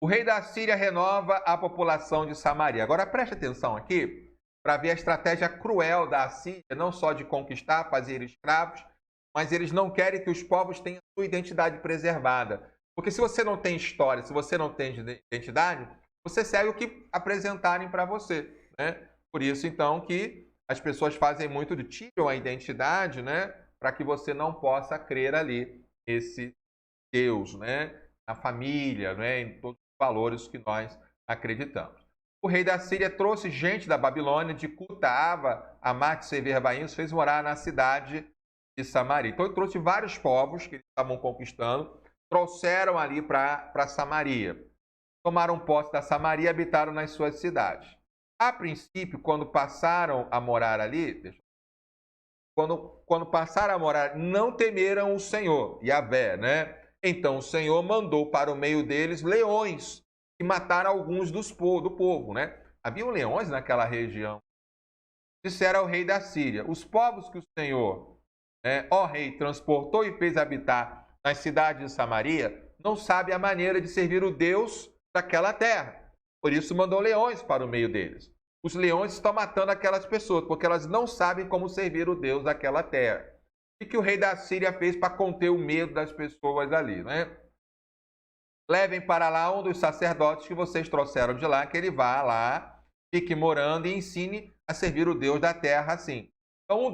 O rei da Síria renova a população de Samaria. Agora preste atenção aqui para ver a estratégia cruel da Assíria, não só de conquistar, fazer escravos, mas eles não querem que os povos tenham sua identidade preservada. Porque se você não tem história, se você não tem identidade, você segue o que apresentarem para você, né? Por isso, então, que as pessoas fazem muito de tiram a identidade, né? Para que você não possa crer ali esse Deus, né? Na família, né? Em todos os valores que nós acreditamos. O rei da Síria trouxe gente da Babilônia, de Cuta, Ava, Amate, Severbaim, os fez morar na cidade de Samaria. Então ele trouxe vários povos que eles estavam conquistando, trouxeram ali para Samaria. Tomaram posse da Samaria e habitaram nas suas cidades. A princípio, quando passaram a morar ali, quando passaram a morar, não temeram o Senhor, Yahvé, né? Então o Senhor mandou para o meio deles leões e mataram alguns do povo, né? Haviam leões naquela região. Disseram ao rei da Síria: os povos que o Senhor, ó rei, transportou e fez habitar nas cidades de Samaria, não sabe a maneira de servir o Deus daquela terra. Por isso mandou leões para o meio deles. Os leões estão matando aquelas pessoas, porque elas não sabem como servir o Deus daquela terra. O que o rei da Síria fez para conter o medo das pessoas ali, né? Levem para lá um dos sacerdotes que vocês trouxeram de lá, que ele vá lá, fique morando e ensine a servir o Deus da terra assim. Então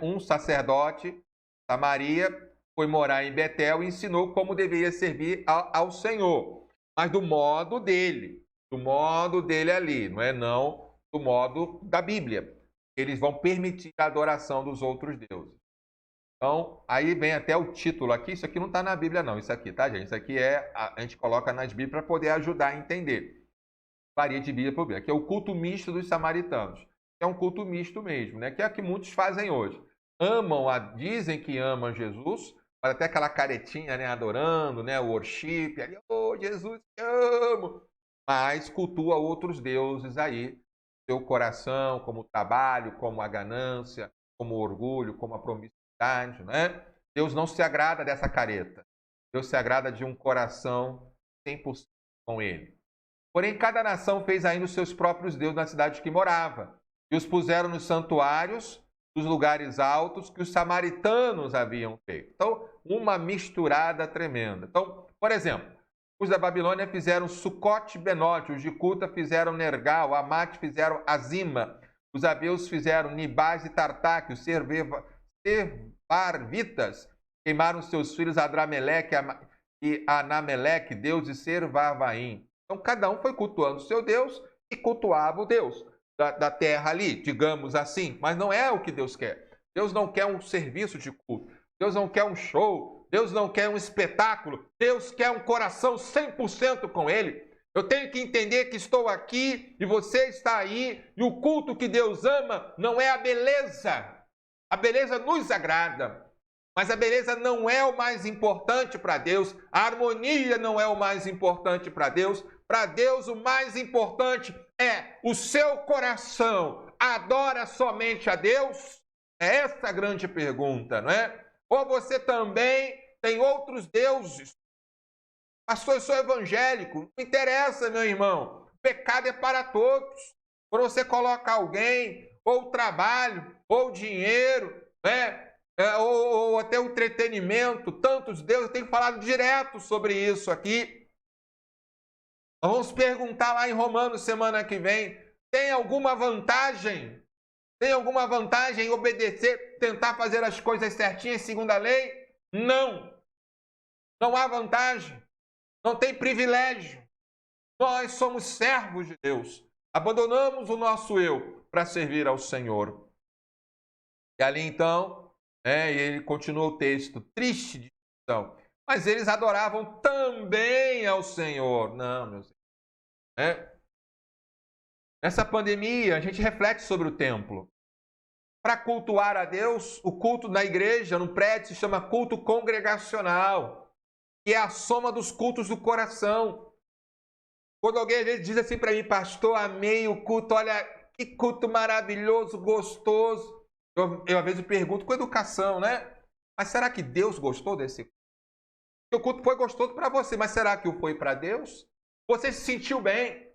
um sacerdote, Samaria, foi morar em Betel e ensinou como deveria servir ao Senhor, mas do modo dele ali, não do modo da Bíblia. Eles vão permitir a adoração dos outros deuses. Então, aí vem até o título aqui. Isso aqui não está na Bíblia, não. Isso aqui, tá, gente? Isso aqui a gente coloca nas Bíblias para poder ajudar a entender. Varia de Bíblia para Bíblia. Aqui é o culto misto dos samaritanos. É um culto misto mesmo, né? Que é o que muitos fazem hoje. Dizem que amam Jesus, mas até aquela caretinha, né? Adorando, né? O worship. Ali, Jesus, te amo. Mas cultua outros deuses aí. Seu coração, como o trabalho, como a ganância, como o orgulho, como a promiscuidade. Né? Deus não se agrada dessa careta. Deus se agrada de um coração 100% com ele. Porém, cada nação fez ainda os seus próprios deuses na cidade que morava, e os puseram nos santuários dos lugares altos que os samaritanos haviam feito. Então, uma misturada tremenda. Então, por exemplo, os da Babilônia fizeram Sucote Benote, os de Cuta fizeram Nergal, Amate fizeram Azima, os abeus fizeram Nibás e Tartaque, os Servarvitas queimaram seus filhos Adrameleque e Anameleque, deus de Servavaim. Então, cada um foi cultuando o seu Deus e cultuava o Deus da terra ali, digamos assim. Mas não é o que Deus quer. Deus não quer um serviço de culto. Deus não quer um show. Deus não quer um espetáculo. Deus quer um coração 100% com Ele. Eu tenho que entender que estou aqui e você está aí. E o culto que Deus ama não é a beleza. A beleza nos agrada, mas a beleza não é o mais importante para Deus. A harmonia não é o mais importante para Deus. Para Deus, o mais importante é o seu coração. Adora somente a Deus? É essa a grande pergunta, não é? Ou você também tem outros deuses? Pastor, eu sou evangélico. Não interessa, meu irmão. O pecado é para todos. Quando você coloca alguém, ou trabalho, ou dinheiro, né? Ou até o entretenimento, tantos deuses, eu tenho falado direto sobre isso aqui. Nós vamos perguntar lá em Romanos semana que vem, tem alguma vantagem? Tem alguma vantagem em obedecer, tentar fazer as coisas certinhas segundo a lei? Não. Não há vantagem. Não tem privilégio. Nós somos servos de Deus. Abandonamos o nosso eu para servir ao Senhor. E ali então, ele continua o texto, triste de discussão. Mas eles adoravam também ao Senhor. Não, meus irmãos. Nessa pandemia, a gente reflete sobre o templo. Para cultuar a Deus, o culto na igreja, no prédio, se chama culto congregacional, que é a soma dos cultos do coração. Quando alguém às vezes diz assim para mim, pastor, amei o culto, olha que culto maravilhoso, gostoso. Eu às vezes pergunto com educação, né? Mas será que Deus gostou desse culto? O culto foi gostoso para você, mas será que o foi para Deus? Você se sentiu bem,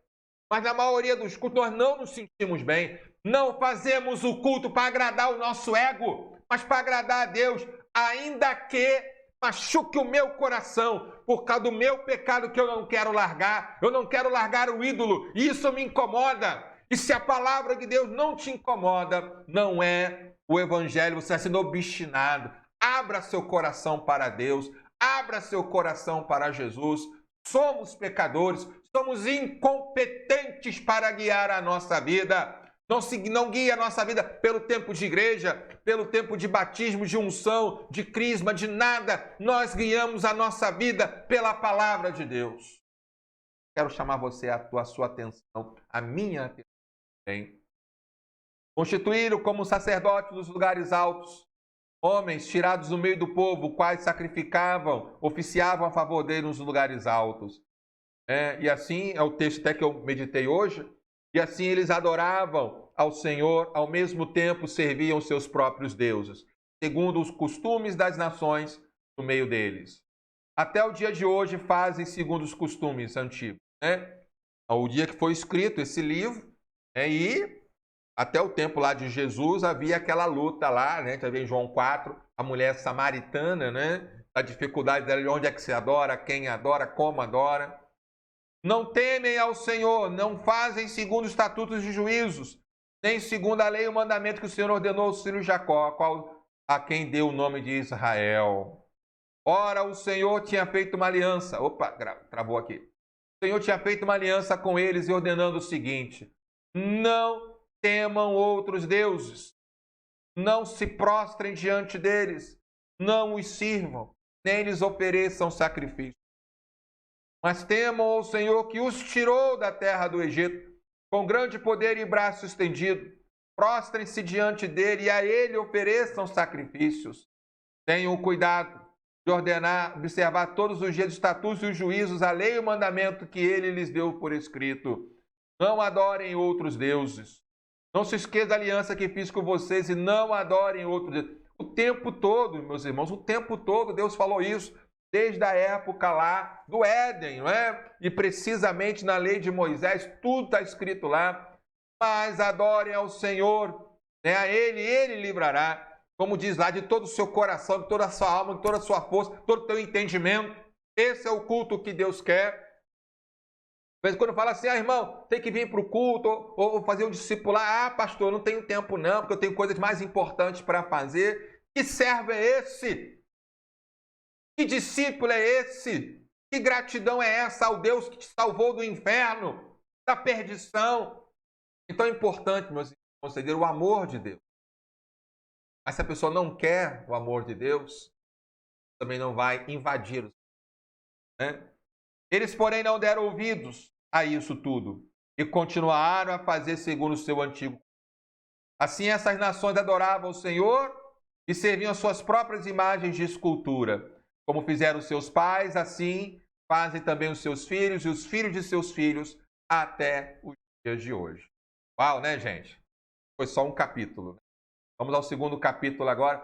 mas na maioria dos cultos nós não nos sentimos bem. Não fazemos o culto para agradar o nosso ego, mas para agradar a Deus, ainda que machuque o meu coração por causa do meu pecado que eu não quero largar. Eu não quero largar o ídolo, e isso me incomoda. E se a palavra de Deus não te incomoda, não é o evangelho, você está sendo obstinado. Abra seu coração para Deus, abra seu coração para Jesus. Somos pecadores, somos incompetentes para guiar a nossa vida. Não guia a nossa vida pelo tempo de igreja, pelo tempo de batismo, de unção, de crisma, de nada. Nós guiamos a nossa vida pela palavra de Deus. Quero chamar você a sua atenção, a minha atenção também. Constituíram como sacerdotes dos lugares altos, homens tirados do meio do povo, quais sacrificavam, oficiavam a favor dele nos lugares altos. E assim, é o texto até que eu meditei hoje, e assim eles adoravam ao Senhor, ao mesmo tempo serviam seus próprios deuses, segundo os costumes das nações no meio deles. Até o dia de hoje fazem segundo os costumes antigos. O dia que foi escrito esse livro, e até o tempo lá de Jesus havia aquela luta lá, já vem em João 4, a mulher samaritana, a dificuldade dela de onde é que se adora, quem adora, como adora. Não temem ao Senhor, não fazem segundo os estatutos de juízos, nem segundo a lei e o mandamento que o Senhor ordenou ao filho Jacó, a quem deu o nome de Israel. Ora, o Senhor tinha feito uma aliança. Opa, travou aqui. O Senhor tinha feito uma aliança com eles e ordenando o seguinte: não temam outros deuses, não se prostrem diante deles, não os sirvam, nem lhes ofereçam sacrifício. Mas temam ao Senhor que os tirou da terra do Egito, com grande poder e braço estendido. Prostrem-se diante dele e a ele ofereçam sacrifícios. Tenham cuidado de observar todos os dias os estatutos e os juízos, a lei e o mandamento que ele lhes deu por escrito. Não adorem outros deuses. Não se esqueça da aliança que fiz com vocês e não adorem outros deuses. O tempo todo, meus irmãos, o tempo todo Deus falou isso. Desde a época lá do Éden, E precisamente na lei de Moisés, tudo está escrito lá. Mas adorem ao Senhor, a Ele livrará. Como diz lá, de todo o seu coração, de toda a sua alma, de toda a sua força, todo o teu entendimento. Esse é o culto que Deus quer. Às vezes quando fala assim, irmão, tem que vir para o culto, ou fazer um discipular. Pastor, eu não tenho tempo não, porque eu tenho coisas mais importantes para fazer. Que servo é esse? Que discípulo é esse? Que gratidão é essa ao Deus que te salvou do inferno, da perdição? Então é importante, meus irmãos, considerar o amor de Deus. Mas se a pessoa não quer o amor de Deus, também não vai invadir. Eles, porém, não deram ouvidos a isso tudo e continuaram a fazer segundo o seu antigo. Assim, essas nações adoravam o Senhor e serviam suas próprias imagens de escultura. Como fizeram seus pais, assim fazem também os seus filhos e os filhos de seus filhos até os dias de hoje. Uau, né, gente? Foi só um capítulo. Vamos ao segundo capítulo agora.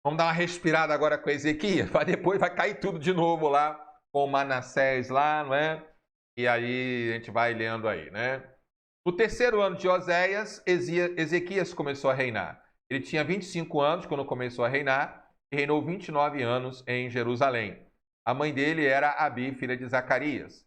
Vamos dar uma respirada agora com Ezequias, para depois vai cair tudo de novo lá, com Manassés lá, E aí a gente vai lendo aí, No terceiro ano de Oséias, Ezequias começou a reinar. Ele tinha 25 anos quando começou a reinar, e reinou 29 anos em Jerusalém. A mãe dele era Abi, filha de Zacarias.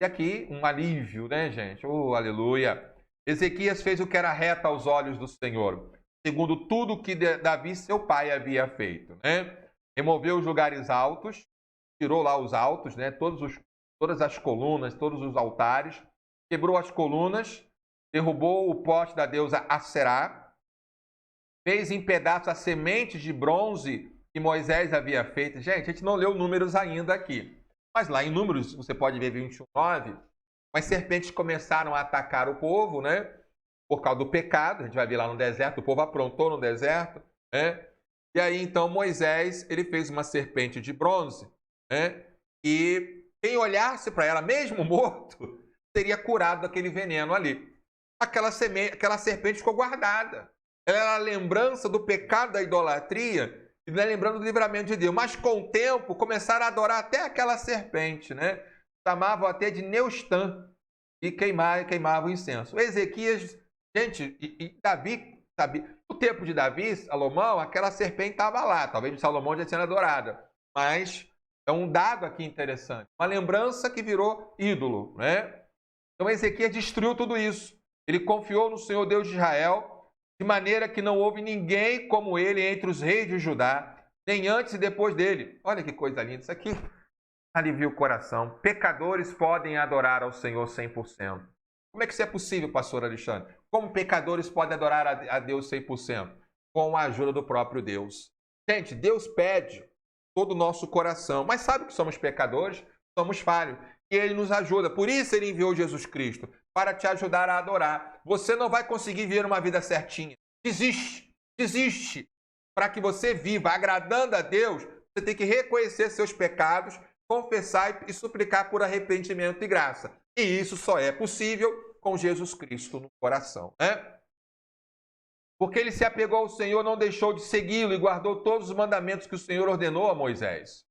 E aqui um alívio, né, gente? Oh, aleluia! Ezequias fez o que era reto aos olhos do Senhor, segundo tudo que Davi, seu pai, havia feito, né? Removeu os lugares altos, tirou lá os altos, né? Todas as colunas, todos os altares, quebrou as colunas, derrubou o poste da deusa Aserá, fez em pedaços as sementes de bronze que Moisés havia feito. Gente, a gente não leu números ainda aqui, mas lá em Números, você pode ver 21:9, as serpentes começaram a atacar o povo, né? Por causa do pecado, a gente vai ver lá no deserto, o povo aprontou no deserto, né? E aí, então, Moisés, ele fez uma serpente de bronze, né? E quem olhasse para ela, mesmo morto, seria curado daquele veneno ali. Aquela serpente ficou guardada. Ela era a lembrança do pecado da idolatria e lembrando do livramento de Deus. Mas com o tempo, começaram a adorar até aquela serpente, né? Chamavam até de Neustã e queimavam incenso. Ezequias, gente, e Davi, sabe, no tempo de Davi, Salomão, aquela serpente estava lá. Talvez de Salomão já sendo adorada. Mas é um dado aqui interessante. Uma lembrança que virou ídolo, né? Então Ezequias destruiu tudo isso. Ele confiou no Senhor Deus de Israel, de maneira que não houve ninguém como ele entre os reis de Judá, nem antes e depois dele. Olha que coisa linda isso aqui. Alivia o coração. Pecadores podem adorar ao Senhor 100%. Como é que isso é possível, pastor Alexandre? Como pecadores podem adorar a Deus 100%? Com a ajuda do próprio Deus. Gente, Deus pede todo o nosso coração, mas sabe que somos pecadores? Somos falhos. E Ele nos ajuda. Por isso Ele enviou Jesus Cristo, para te ajudar a adorar. Você não vai conseguir viver uma vida certinha. Desiste. Para que você viva agradando a Deus, você tem que reconhecer seus pecados, confessar e suplicar por arrependimento e graça. E isso só é possível com Jesus Cristo no coração, né? Porque ele se apegou ao Senhor, não deixou de segui-lo e guardou todos os mandamentos que o Senhor ordenou a Moisés.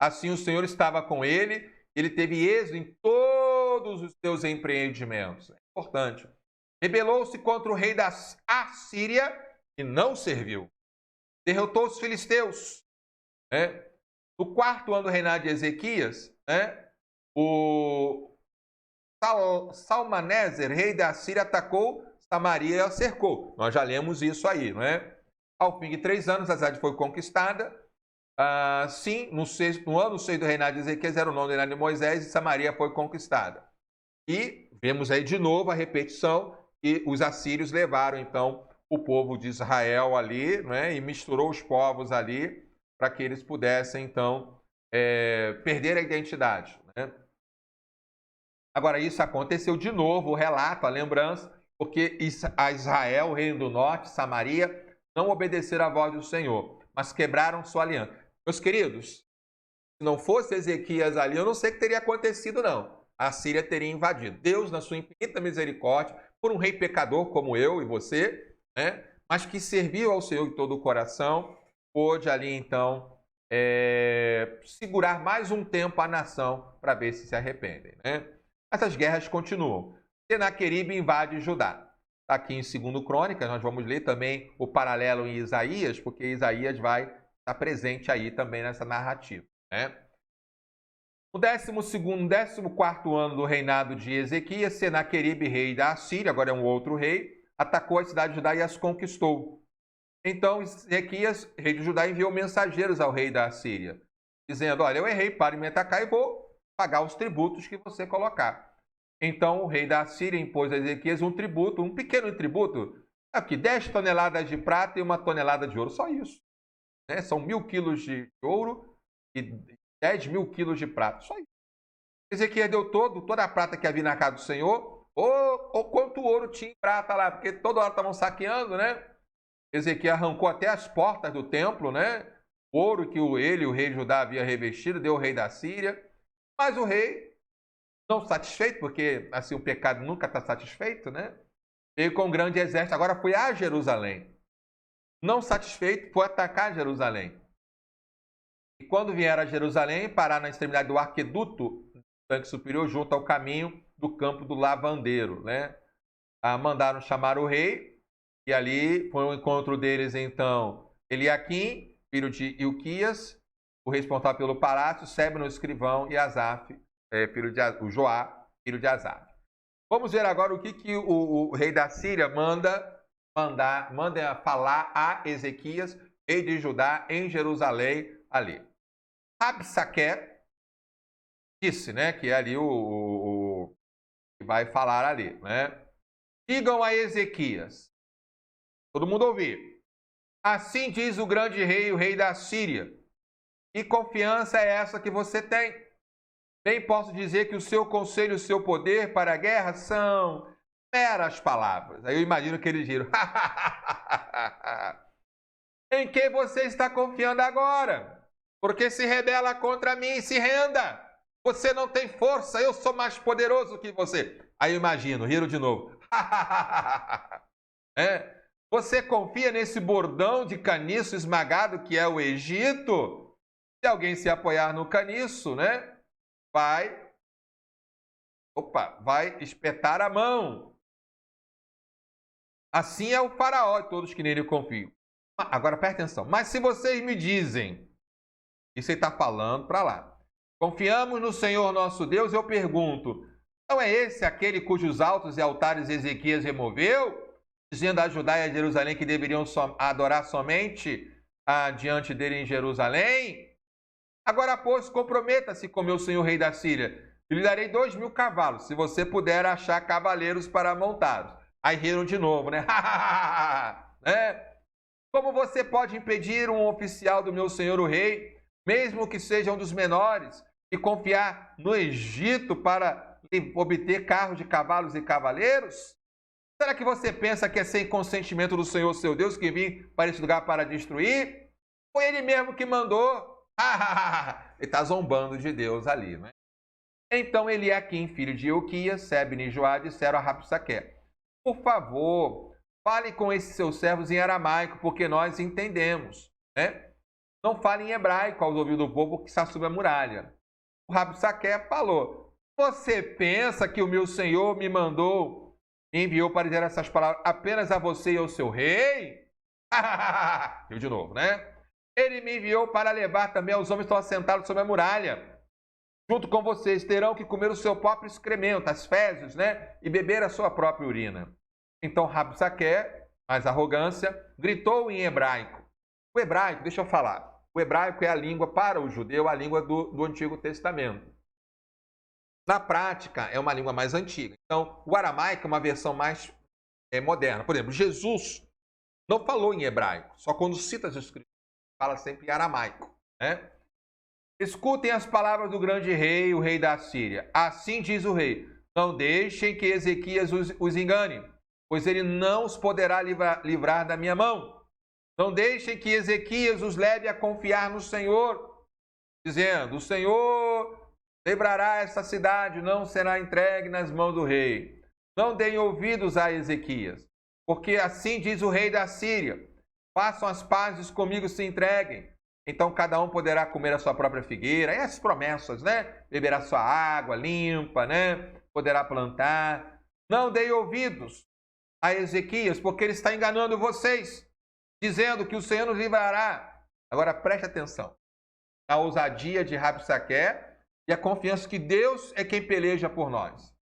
Assim o Senhor estava com ele, ele teve êxito em todos os seus empreendimentos. É importante. Rebelou-se contra o rei da Assíria e não serviu. Derrotou os filisteus. Né? No 4º ano do reinado de Ezequias, né? O Salmaneser, rei da Síria, atacou Samaria e a cercou. Nós já lemos isso aí, não é? Ao fim de 3 anos, a cidade foi conquistada. Sim, no ano 6 do reinado de Ezequias, era o nome do reinado de Moisés, e Samaria foi conquistada. E vemos aí de novo a repetição, e os assírios levaram, então, o povo de Israel ali, né, e misturou os povos ali, para que eles pudessem, então, perder a identidade. Né? Agora, isso aconteceu de novo, o relato, a lembrança, porque a Israel, o reino do norte, Samaria, não obedeceram à voz do Senhor, mas quebraram sua aliança. Meus queridos, se não fosse Ezequias ali, eu não sei o que teria acontecido, não. A Síria teria invadido. Deus, na sua infinita misericórdia, por um rei pecador como eu e você, né, mas que serviu ao Senhor de todo o coração, pôde ali, então, segurar mais um tempo a nação para ver se arrependem. Né? Essas guerras continuam. Senaqueribe invade Judá. Está aqui em 2 Crônicas, nós vamos ler também o paralelo em Isaías, porque Isaías vai estar presente aí também nessa narrativa. Né? No 14º ano do reinado de Ezequias, Senaqueribe, rei da Assíria, agora é um outro rei, atacou a cidade de Judá e as conquistou. Então, Ezequias, rei de Judá, enviou mensageiros ao rei da Assíria, dizendo, olha, eu errei, pare de me atacar e vou pagar os tributos que você colocar. Então, o rei da Assíria impôs a Ezequias um tributo, um pequeno tributo, aqui, 10 toneladas de prata e 1 tonelada de ouro, só isso. Né? São 1.000 quilos de ouro e 10.000 quilos de prata, só isso. Ezequias deu toda a prata que havia na casa do Senhor, ou quanto ouro tinha em prata lá, porque toda hora estavam saqueando, né? Ezequias arrancou até as portas do templo, né? O ouro que o rei de Judá havia revestido, deu ao rei da Síria. Mas o rei, não satisfeito, porque assim o pecado nunca está satisfeito, né? Veio com um grande exército, agora foi a Jerusalém. Não satisfeito, foi atacar Jerusalém. E quando vieram a Jerusalém, parar na extremidade do aqueduto do tanque superior, junto ao caminho do campo do lavandeiro, né? Mandaram chamar o rei, e ali foi o encontro deles, então, Eliaquim, filho de Ilquias, o responsável pelo palácio, Sebna, o escrivão, e Asaf, filho de Joá, filho de Asaf. Vamos ver agora o que o rei da Síria manda falar a Ezequias, rei de Judá, em Jerusalém, ali. Rabsaque disse, né, que é ali o que vai falar ali, né? Digam a Ezequias, todo mundo ouvir. Assim diz o grande rei, o rei da Síria. Que confiança é essa que você tem? Bem posso dizer que o seu conselho e o seu poder para a guerra são meras palavras. Aí eu imagino que eles giram. Em quem você está confiando agora? Porque se rebela contra mim e se renda. Você não tem força, eu sou mais poderoso que você. Aí eu imagino, riram de novo. Você confia nesse bordão de caniço esmagado que é o Egito? Se alguém se apoiar no caniço, né? Vai espetar a mão. Assim é o faraó e todos que nele confiam. Agora presta atenção. Mas se vocês me dizem, isso ele está falando para lá, confiamos no Senhor nosso Deus, eu pergunto, não é esse aquele cujos altos e altares Ezequias removeu, dizendo a Judá e a Jerusalém que deveriam adorar somente diante dele em Jerusalém? Agora, pois, comprometa-se com meu senhor rei da Síria. Eu lhe darei 2.000 cavalos, se você puder achar cavaleiros para montá-los. Aí riram de novo, né? Como você pode impedir um oficial do meu senhor o rei, mesmo que seja um dos menores, e confiar no Egito para obter carros de cavalos e cavaleiros? Será que você pensa que é sem consentimento do Senhor seu Deus que vim para esse lugar para destruir? Foi ele mesmo que mandou. Ele está zombando de Deus ali, né? Então Eliaquim, filho de Ilquias, Sebne e Joá disseram a Rabsaque: por favor, fale com esses seus servos em aramaico, porque nós entendemos, né? Não fale em hebraico aos ouvidos do povo que está sob a muralha. O Rabsaque falou: você pensa que o meu senhor me enviou para dizer essas palavras apenas a você e ao seu rei? Eu de novo, né? Ele me enviou para levar também aos homens que estão assentados sobre a muralha. Junto com vocês terão que comer o seu próprio excremento, as fezes, né? E beber a sua própria urina. Então Rabsaque, mais arrogância, gritou em hebraico. O hebraico, deixa eu falar. O hebraico é a língua para o judeu, a língua do Antigo Testamento. Na prática, é uma língua mais antiga. Então, o aramaico é uma versão mais moderna. Por exemplo, Jesus não falou em hebraico, só quando cita as escrituras, fala sempre em aramaico, né? Escutem as palavras do grande rei, o rei da Síria. Assim diz o rei: não deixem que Ezequias os engane, pois ele não os poderá livrar da minha mão. Não deixem que Ezequias os leve a confiar no Senhor, dizendo: o Senhor livrará esta cidade, não será entregue nas mãos do rei. Não deem ouvidos a Ezequias, porque assim diz o rei da Síria: façam as pazes comigo, se entreguem. Então cada um poderá comer a sua própria figueira. E as promessas, né? Beberá sua água limpa, né? Poderá plantar. Não deem ouvidos a Ezequias, porque ele está enganando vocês, dizendo que o Senhor nos livrará. Agora preste atenção. A ousadia de Rabsaque e a confiança que Deus é quem peleja por nós.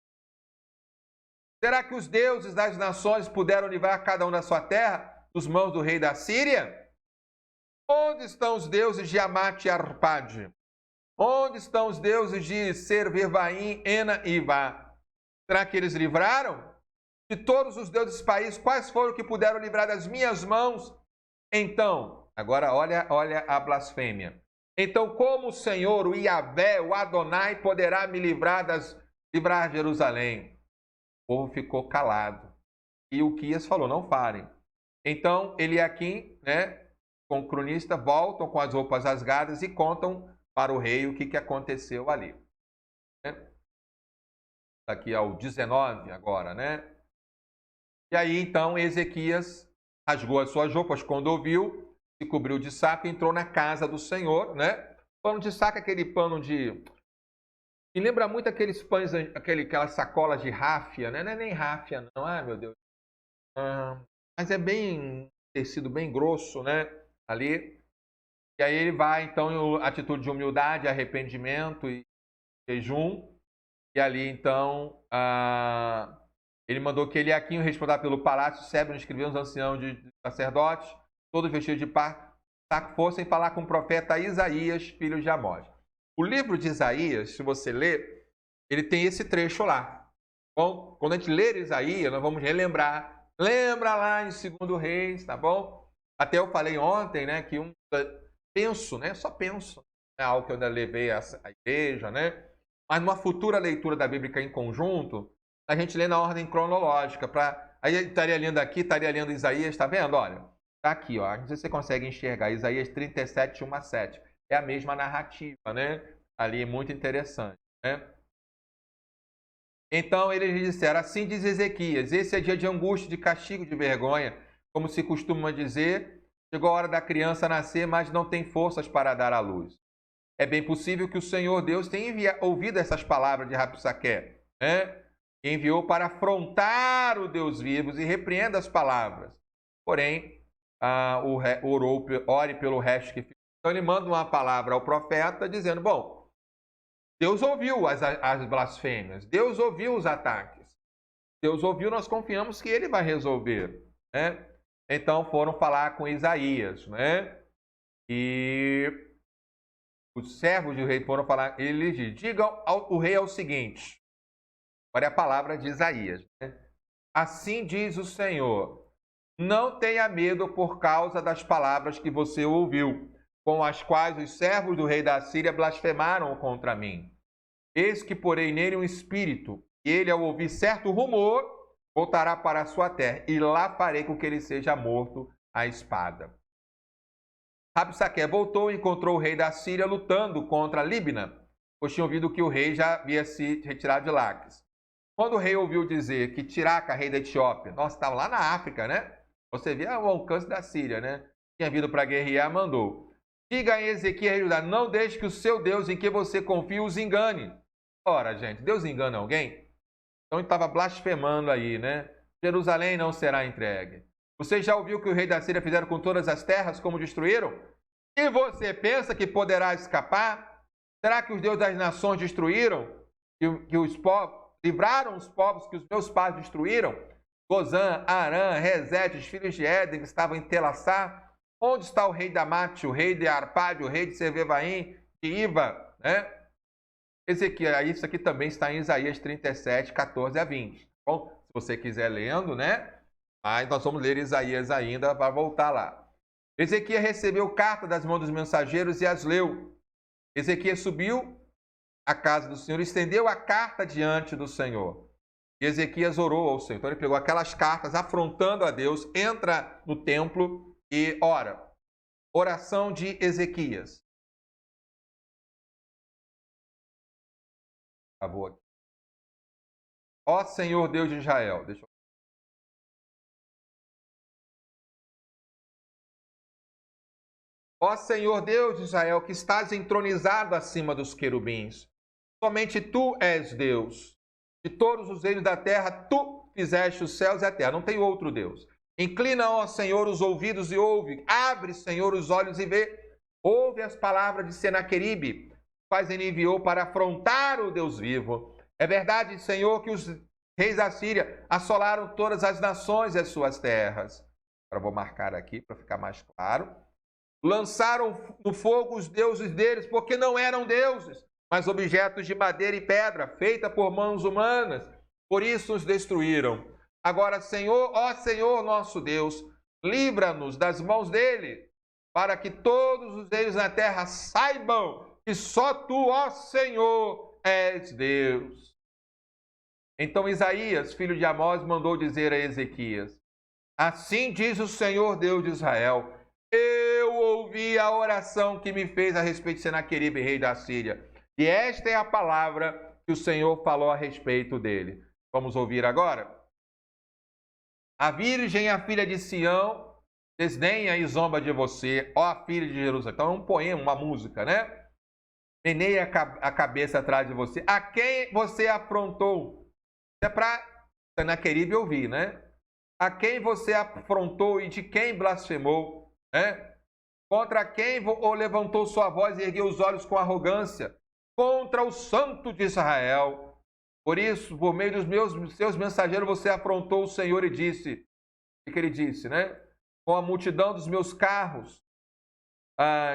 Será que os deuses das nações puderam livrar cada um da sua terra dos mãos do rei da Síria? Onde estão os deuses de Amate e Arpade? Onde estão os deuses de Servervaim, Ena e Ivá? Será que eles livraram? De todos os deuses desse país, quais foram que puderam livrar das minhas mãos? Então, agora olha a blasfêmia. Então, como o Senhor, o Iavé, o Adonai, poderá me livrar Jerusalém? O povo ficou calado. E Ilquias falou: não falem. Então, Eliaquim, né, com o cronista, voltam com as roupas rasgadas e contam para o rei o que aconteceu ali. Aqui é o 19 agora, né? E aí, então, Ezequias rasgou as suas roupas quando ouviu, se cobriu de saco e entrou na casa do Senhor, né? Pano de saco, aquele pano de... Me lembra muito aqueles pães, aquelas sacolas de ráfia, né? Não é nem ráfia, não. Ai, meu Deus. Mas é bem tecido, bem grosso, né? Ali. E aí ele vai, então, em atitude de humildade, arrependimento e jejum. E ali, então, ele mandou que Eliaquim respondesse pelo palácio, Sebna escreveu os anciãos de sacerdotes, todos vestidos de saco, fossem falar com o profeta Isaías, filho de Amós. O livro de Isaías, se você ler, ele tem esse trecho lá. Bom, quando a gente ler Isaías, nós vamos relembrar. Lembra lá em 2 Reis, tá bom? Até eu falei ontem, né, que penso, né, só penso, é algo que eu ainda levei à igreja, né? Mas numa futura leitura da Bíblia em conjunto, a gente lê na ordem cronológica. Aí estaria lendo aqui, estaria lendo Isaías, tá vendo? Olha, tá aqui, ó. Não sei se você consegue enxergar. Isaías 37, 1 a 7. É a mesma narrativa, né? Ali, muito interessante, né? Então, eles disseram, assim diz Ezequias, esse é dia de angústia, de castigo, de vergonha, como se costuma dizer, chegou a hora da criança nascer, mas não tem forças para dar à luz. É bem possível que o Senhor Deus tenha ouvido essas palavras de Rabsaque, né? E enviou para afrontar o Deus vivos e repreenda as palavras. Porém, ore pelo resto que fica. Então ele manda uma palavra ao profeta dizendo, bom, Deus ouviu as blasfêmias, Deus ouviu os ataques, Deus ouviu, nós confiamos que Ele vai resolver, né? Então foram falar com Isaías, né? E os servos do rei foram falar, ele diz, diga ao rei o seguinte, olha a palavra de Isaías, né? Assim diz o Senhor, não tenha medo por causa das palavras que você ouviu, com as quais os servos do rei da Síria blasfemaram contra mim. Eis que porei nele um espírito, e ele, ao ouvir certo rumor, voltará para a sua terra, e lá farei com que ele seja morto à espada. Rabsaque voltou e encontrou o rei da Síria lutando contra Líbina, pois tinha ouvido que o rei já havia se retirado de Laques. Quando o rei ouviu dizer que Tiraca, rei da Etiópia, nossa, estava lá na África, né? Você vê o alcance da Síria, né? Tinha vindo para guerrear, mandou. Diga a Ezequias, rei de Judá, não deixe que o seu Deus em que você confia os engane. Ora, gente, Deus engana alguém? Então ele estava blasfemando aí, né? Jerusalém não será entregue. Você já ouviu que o rei da Síria fizeram com todas as terras, como destruíram? E você pensa que poderá escapar? Será que os deuses das nações destruíram? Que os povos livraram os povos que os meus pais destruíram? Gozã, Arã, Rezete, os filhos de Éden, que estavam em Telassá? Onde está o rei da Mate, o rei de Arpade, o rei de Sevevaim, de Iva, né? Ezequiel, isso aqui também está em Isaías 37, 14 a 20. Bom, se você quiser lendo, né? Mas nós vamos ler Isaías ainda para voltar lá. Ezequiel recebeu carta das mãos dos mensageiros e as leu. Ezequiel subiu à casa do Senhor, estendeu a carta diante do Senhor. E Ezequias orou ao Senhor. Então ele pegou aquelas cartas afrontando a Deus, entra no templo e ora. Oração de Ezequias. Acabou aqui. Ó Senhor Deus de Israel. Ó Senhor Deus de Israel, que estás entronizado acima dos querubins. Somente tu és Deus. De todos os reinos da terra, tu fizeste os céus e a terra. Não tem outro Deus. Inclina, ó Senhor, os ouvidos e ouve. Abre, Senhor, os olhos e vê. Ouve as palavras de Senaqueribe, quais ele enviou para afrontar o Deus vivo. É verdade, Senhor, que os reis da Síria assolaram todas as nações e as suas terras. Agora vou marcar aqui para ficar mais claro. Lançaram no fogo os deuses deles, porque não eram deuses, mas objetos de madeira e pedra, feita por mãos humanas. Por isso os destruíram. Agora, Senhor, ó Senhor nosso Deus, livra-nos das mãos dele, para que todos os reinos na terra saibam que só tu, ó Senhor, és Deus. Então Isaías, filho de Amós, mandou dizer a Ezequias: assim diz o Senhor Deus de Israel: eu ouvi a oração que me fez a respeito de Senaqueribe, rei da Síria. E esta é a palavra que o Senhor falou a respeito dele. Vamos ouvir agora? A virgem, a filha de Sião, desdenha e zomba de você, ó filha de Jerusalém. Então é um poema, uma música, né? Meneia a cabeça atrás de você. A quem você afrontou? É para Senaqueribe ouvir, né? A quem você afrontou e de quem blasfemou? Né? Contra quem levantou sua voz e ergueu os olhos com arrogância? Contra o Santo de Israel. Por isso, por meio dos seus mensageiros, você afrontou o Senhor e disse, o que ele disse, né? Com a multidão dos meus carros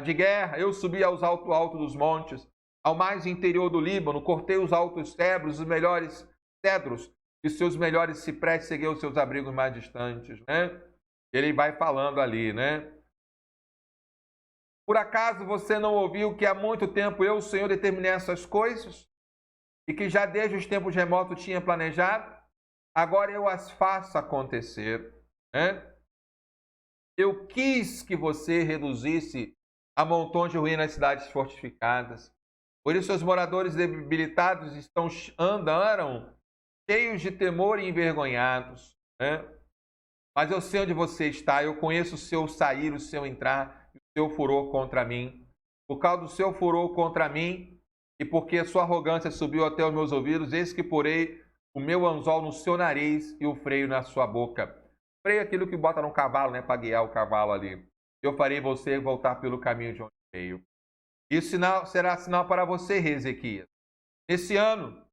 de guerra, eu subi aos altos dos montes, ao mais interior do Líbano, cortei os altos cedros, os melhores cedros, e seus melhores cipresses, ceguei os seus abrigos mais distantes, né? Ele vai falando ali, né? Por acaso você não ouviu que há muito tempo eu, o Senhor, determinei essas coisas? E que já desde os tempos remotos tinha planejado? Agora eu as faço acontecer, né? Eu quis que você reduzisse a montões de ruínas nas cidades fortificadas. Por isso os moradores debilitados andaram cheios de temor e envergonhados, né? Mas eu sei onde você está, eu conheço o seu sair, o seu entrar, o seu furor contra mim. Por causa do seu furor contra mim, e porque a sua arrogância subiu até os meus ouvidos, eis que porei o meu anzol no seu nariz e o freio na sua boca. Freio é aquilo que bota no cavalo, né, para guiar o cavalo ali. Eu farei você voltar pelo caminho de onde veio. Isso será sinal para você, rei Ezequias. Nesse ano,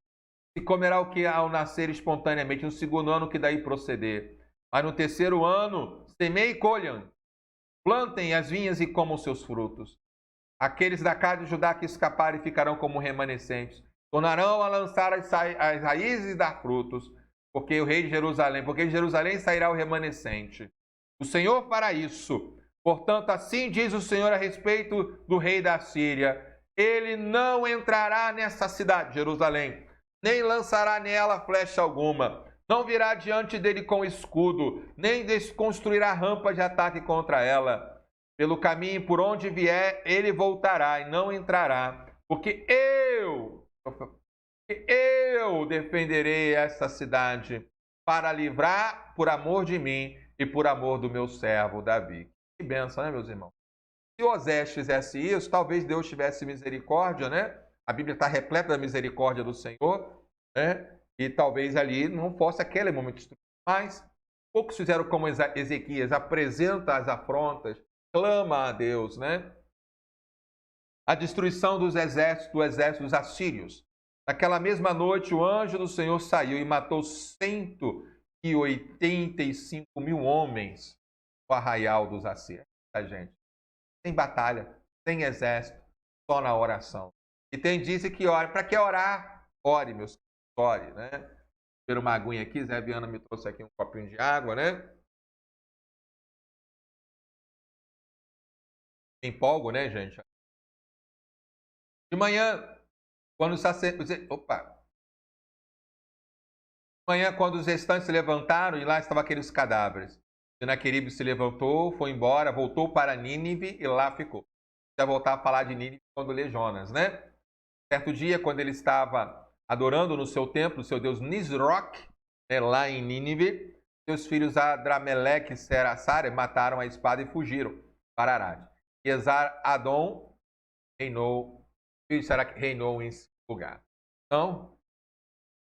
se comerá o que ao nascer espontaneamente, no segundo ano que daí proceder. Mas no terceiro ano, semeie e colham. Plantem as vinhas e comam seus frutos. Aqueles da casa de Judá que escaparem ficarão como remanescentes. Tornarão a lançar as raízes e dar frutos. Porque de Jerusalém sairá o remanescente. O Senhor fará isso. Portanto, assim diz o Senhor a respeito do rei da Síria. Ele não entrará nessa cidade, Jerusalém, nem lançará nela flecha alguma. Não virá diante dele com escudo, nem desconstruirá rampa de ataque contra ela. Pelo caminho por onde vier, ele voltará e não entrará, porque eu defenderei essa cidade para livrar por amor de mim e por amor do meu servo Davi. Que bênção, né, meus irmãos? Se Osés fizesse isso, talvez Deus tivesse misericórdia, né? A Bíblia está repleta da misericórdia do Senhor, né? E talvez ali não fosse aquele momento de destruição. Mas poucos fizeram como Ezequias, apresenta as afrontas, clama a Deus, né? A destruição do exército dos assírios. Naquela mesma noite, o anjo do Senhor saiu e matou 185 mil homens no arraial dos assírios. A gente, sem batalha, sem exército, só na oração. E tem disse que ore. Para que orar? Ore, meus filhos, ore, né? Ver uma aguinha aqui, Zé Viana me trouxe aqui um copinho de água, né? Empolgo, né, gente? De manhã, quando os sacerdotes... quando os restantes se levantaram, e lá estavam aqueles cadáveres. Senaqueribe se levantou, foi embora, voltou para Nínive e lá ficou. Vai voltar a falar de Nínive quando lê Jonas, né? Certo dia, quando ele estava adorando no seu templo, o seu deus Nisroch, né, lá em Nínive, seus filhos Adrameleque e Serassar mataram a espada e fugiram para Arade. E Esar-Adon reinou em seu lugar. Então,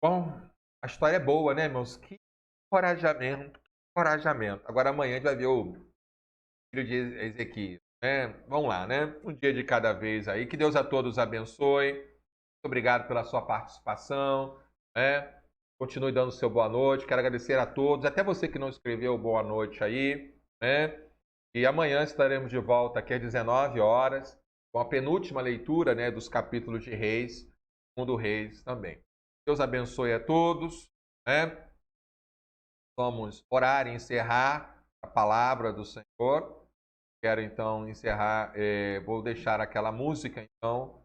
bom, a história é boa, né, irmãos? Que encorajamento, encorajamento. Agora amanhã a gente vai ver o filho de Ezequias, né? Vamos lá, né? Um dia de cada vez aí. Que Deus a todos abençoe. Muito obrigado pela sua participação, né? Continue dando seu boa noite. Quero agradecer a todos, até você que não escreveu boa noite aí, né? E amanhã estaremos de volta aqui às 19 horas, com a penúltima leitura, né, dos capítulos de Reis, segundo Reis também. Deus abençoe a todos, né? Vamos orar e encerrar a palavra do Senhor. Quero então encerrar, vou deixar aquela música então,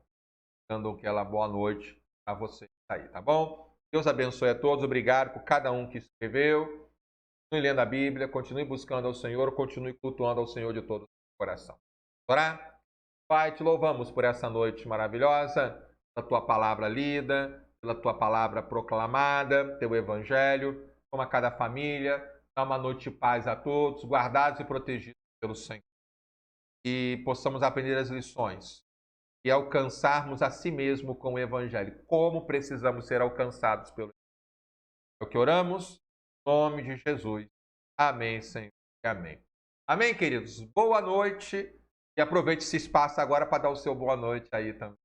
dando aquela boa noite a você aí, tá bom? Deus abençoe a todos, obrigado por cada um que escreveu. Continue lendo a Bíblia, continue buscando ao Senhor, continue cultuando ao Senhor de todo o coração. Orar? Pai, te louvamos por essa noite maravilhosa, pela tua palavra lida, pela tua palavra proclamada, teu evangelho. Toma cada família, dá uma noite de paz a todos, guardados e protegidos pelo Senhor. E possamos aprender as lições e alcançarmos a si mesmo com o evangelho. Como precisamos ser alcançados pelo Evangelho. É o que oramos. Em nome de Jesus. Amém, Senhor. Amém. Amém, queridos. Boa noite. E aproveite esse espaço agora para dar o seu boa noite aí também.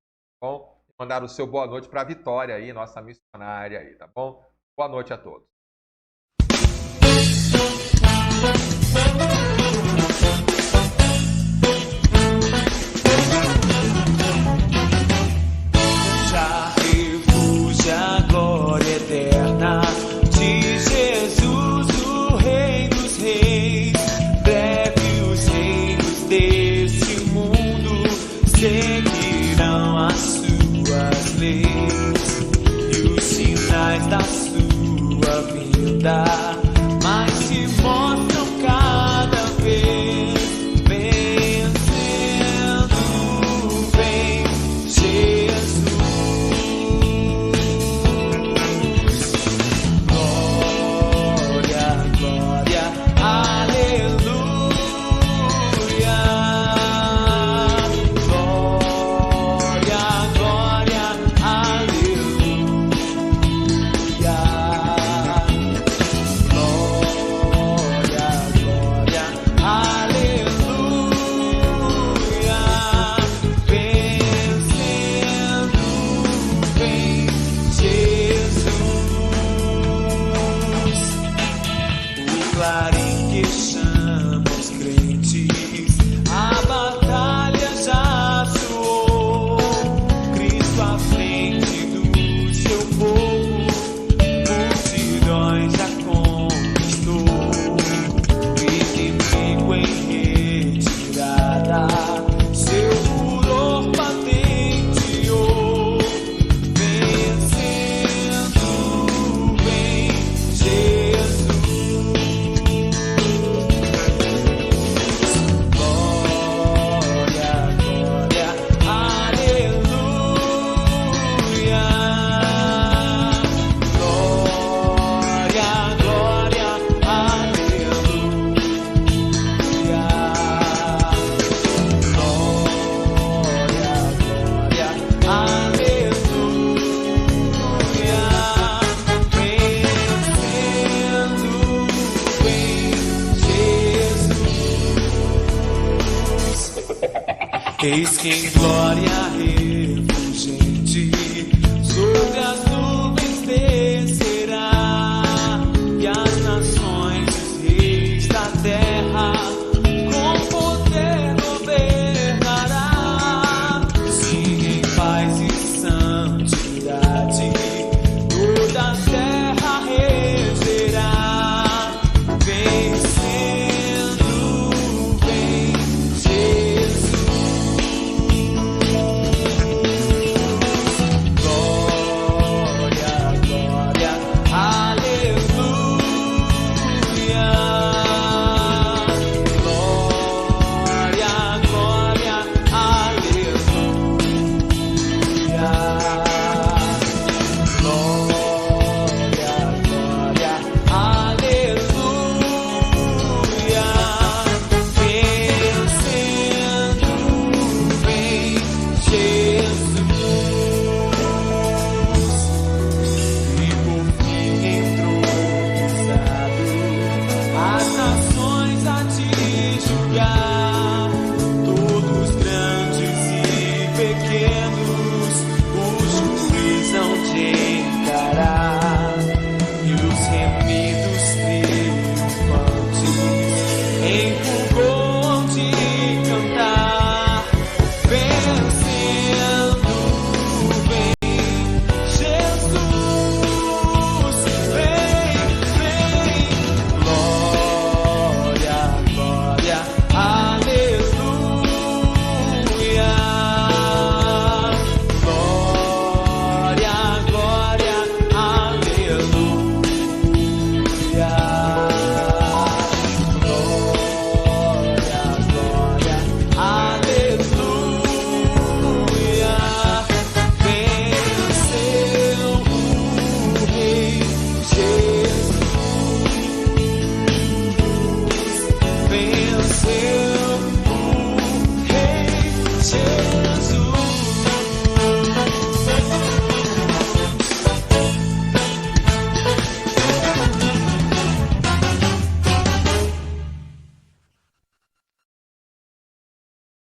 Bom? mandar o seu boa noite para a Vitória aí, nossa missionária aí, tá bom? Boa noite a todos. Já refúgio a glória eterna de Jesus, o Rei dos Reis. Breve os reinos deste mundo seguirão as suas leis e os sinais da sua vinda, mas se mostram cada vez vencendo. Vem Jesus, glória, glória, aleluia, glória, glória, aleluia, glória, glória, aleluia, vencendo, vem Jesus. O clarim que chama os crentes, a batalha já soou. Cristo à frente do seu povo, multidões já conquistou. Inimigo em retirada, seu furor patenteou. Vencendo, vem Jesus. Glória, glória, aleluia. Glória, glória, aleluia. Glória, glória, aleluia. Vencendo, vem Jesus. Eis que em glória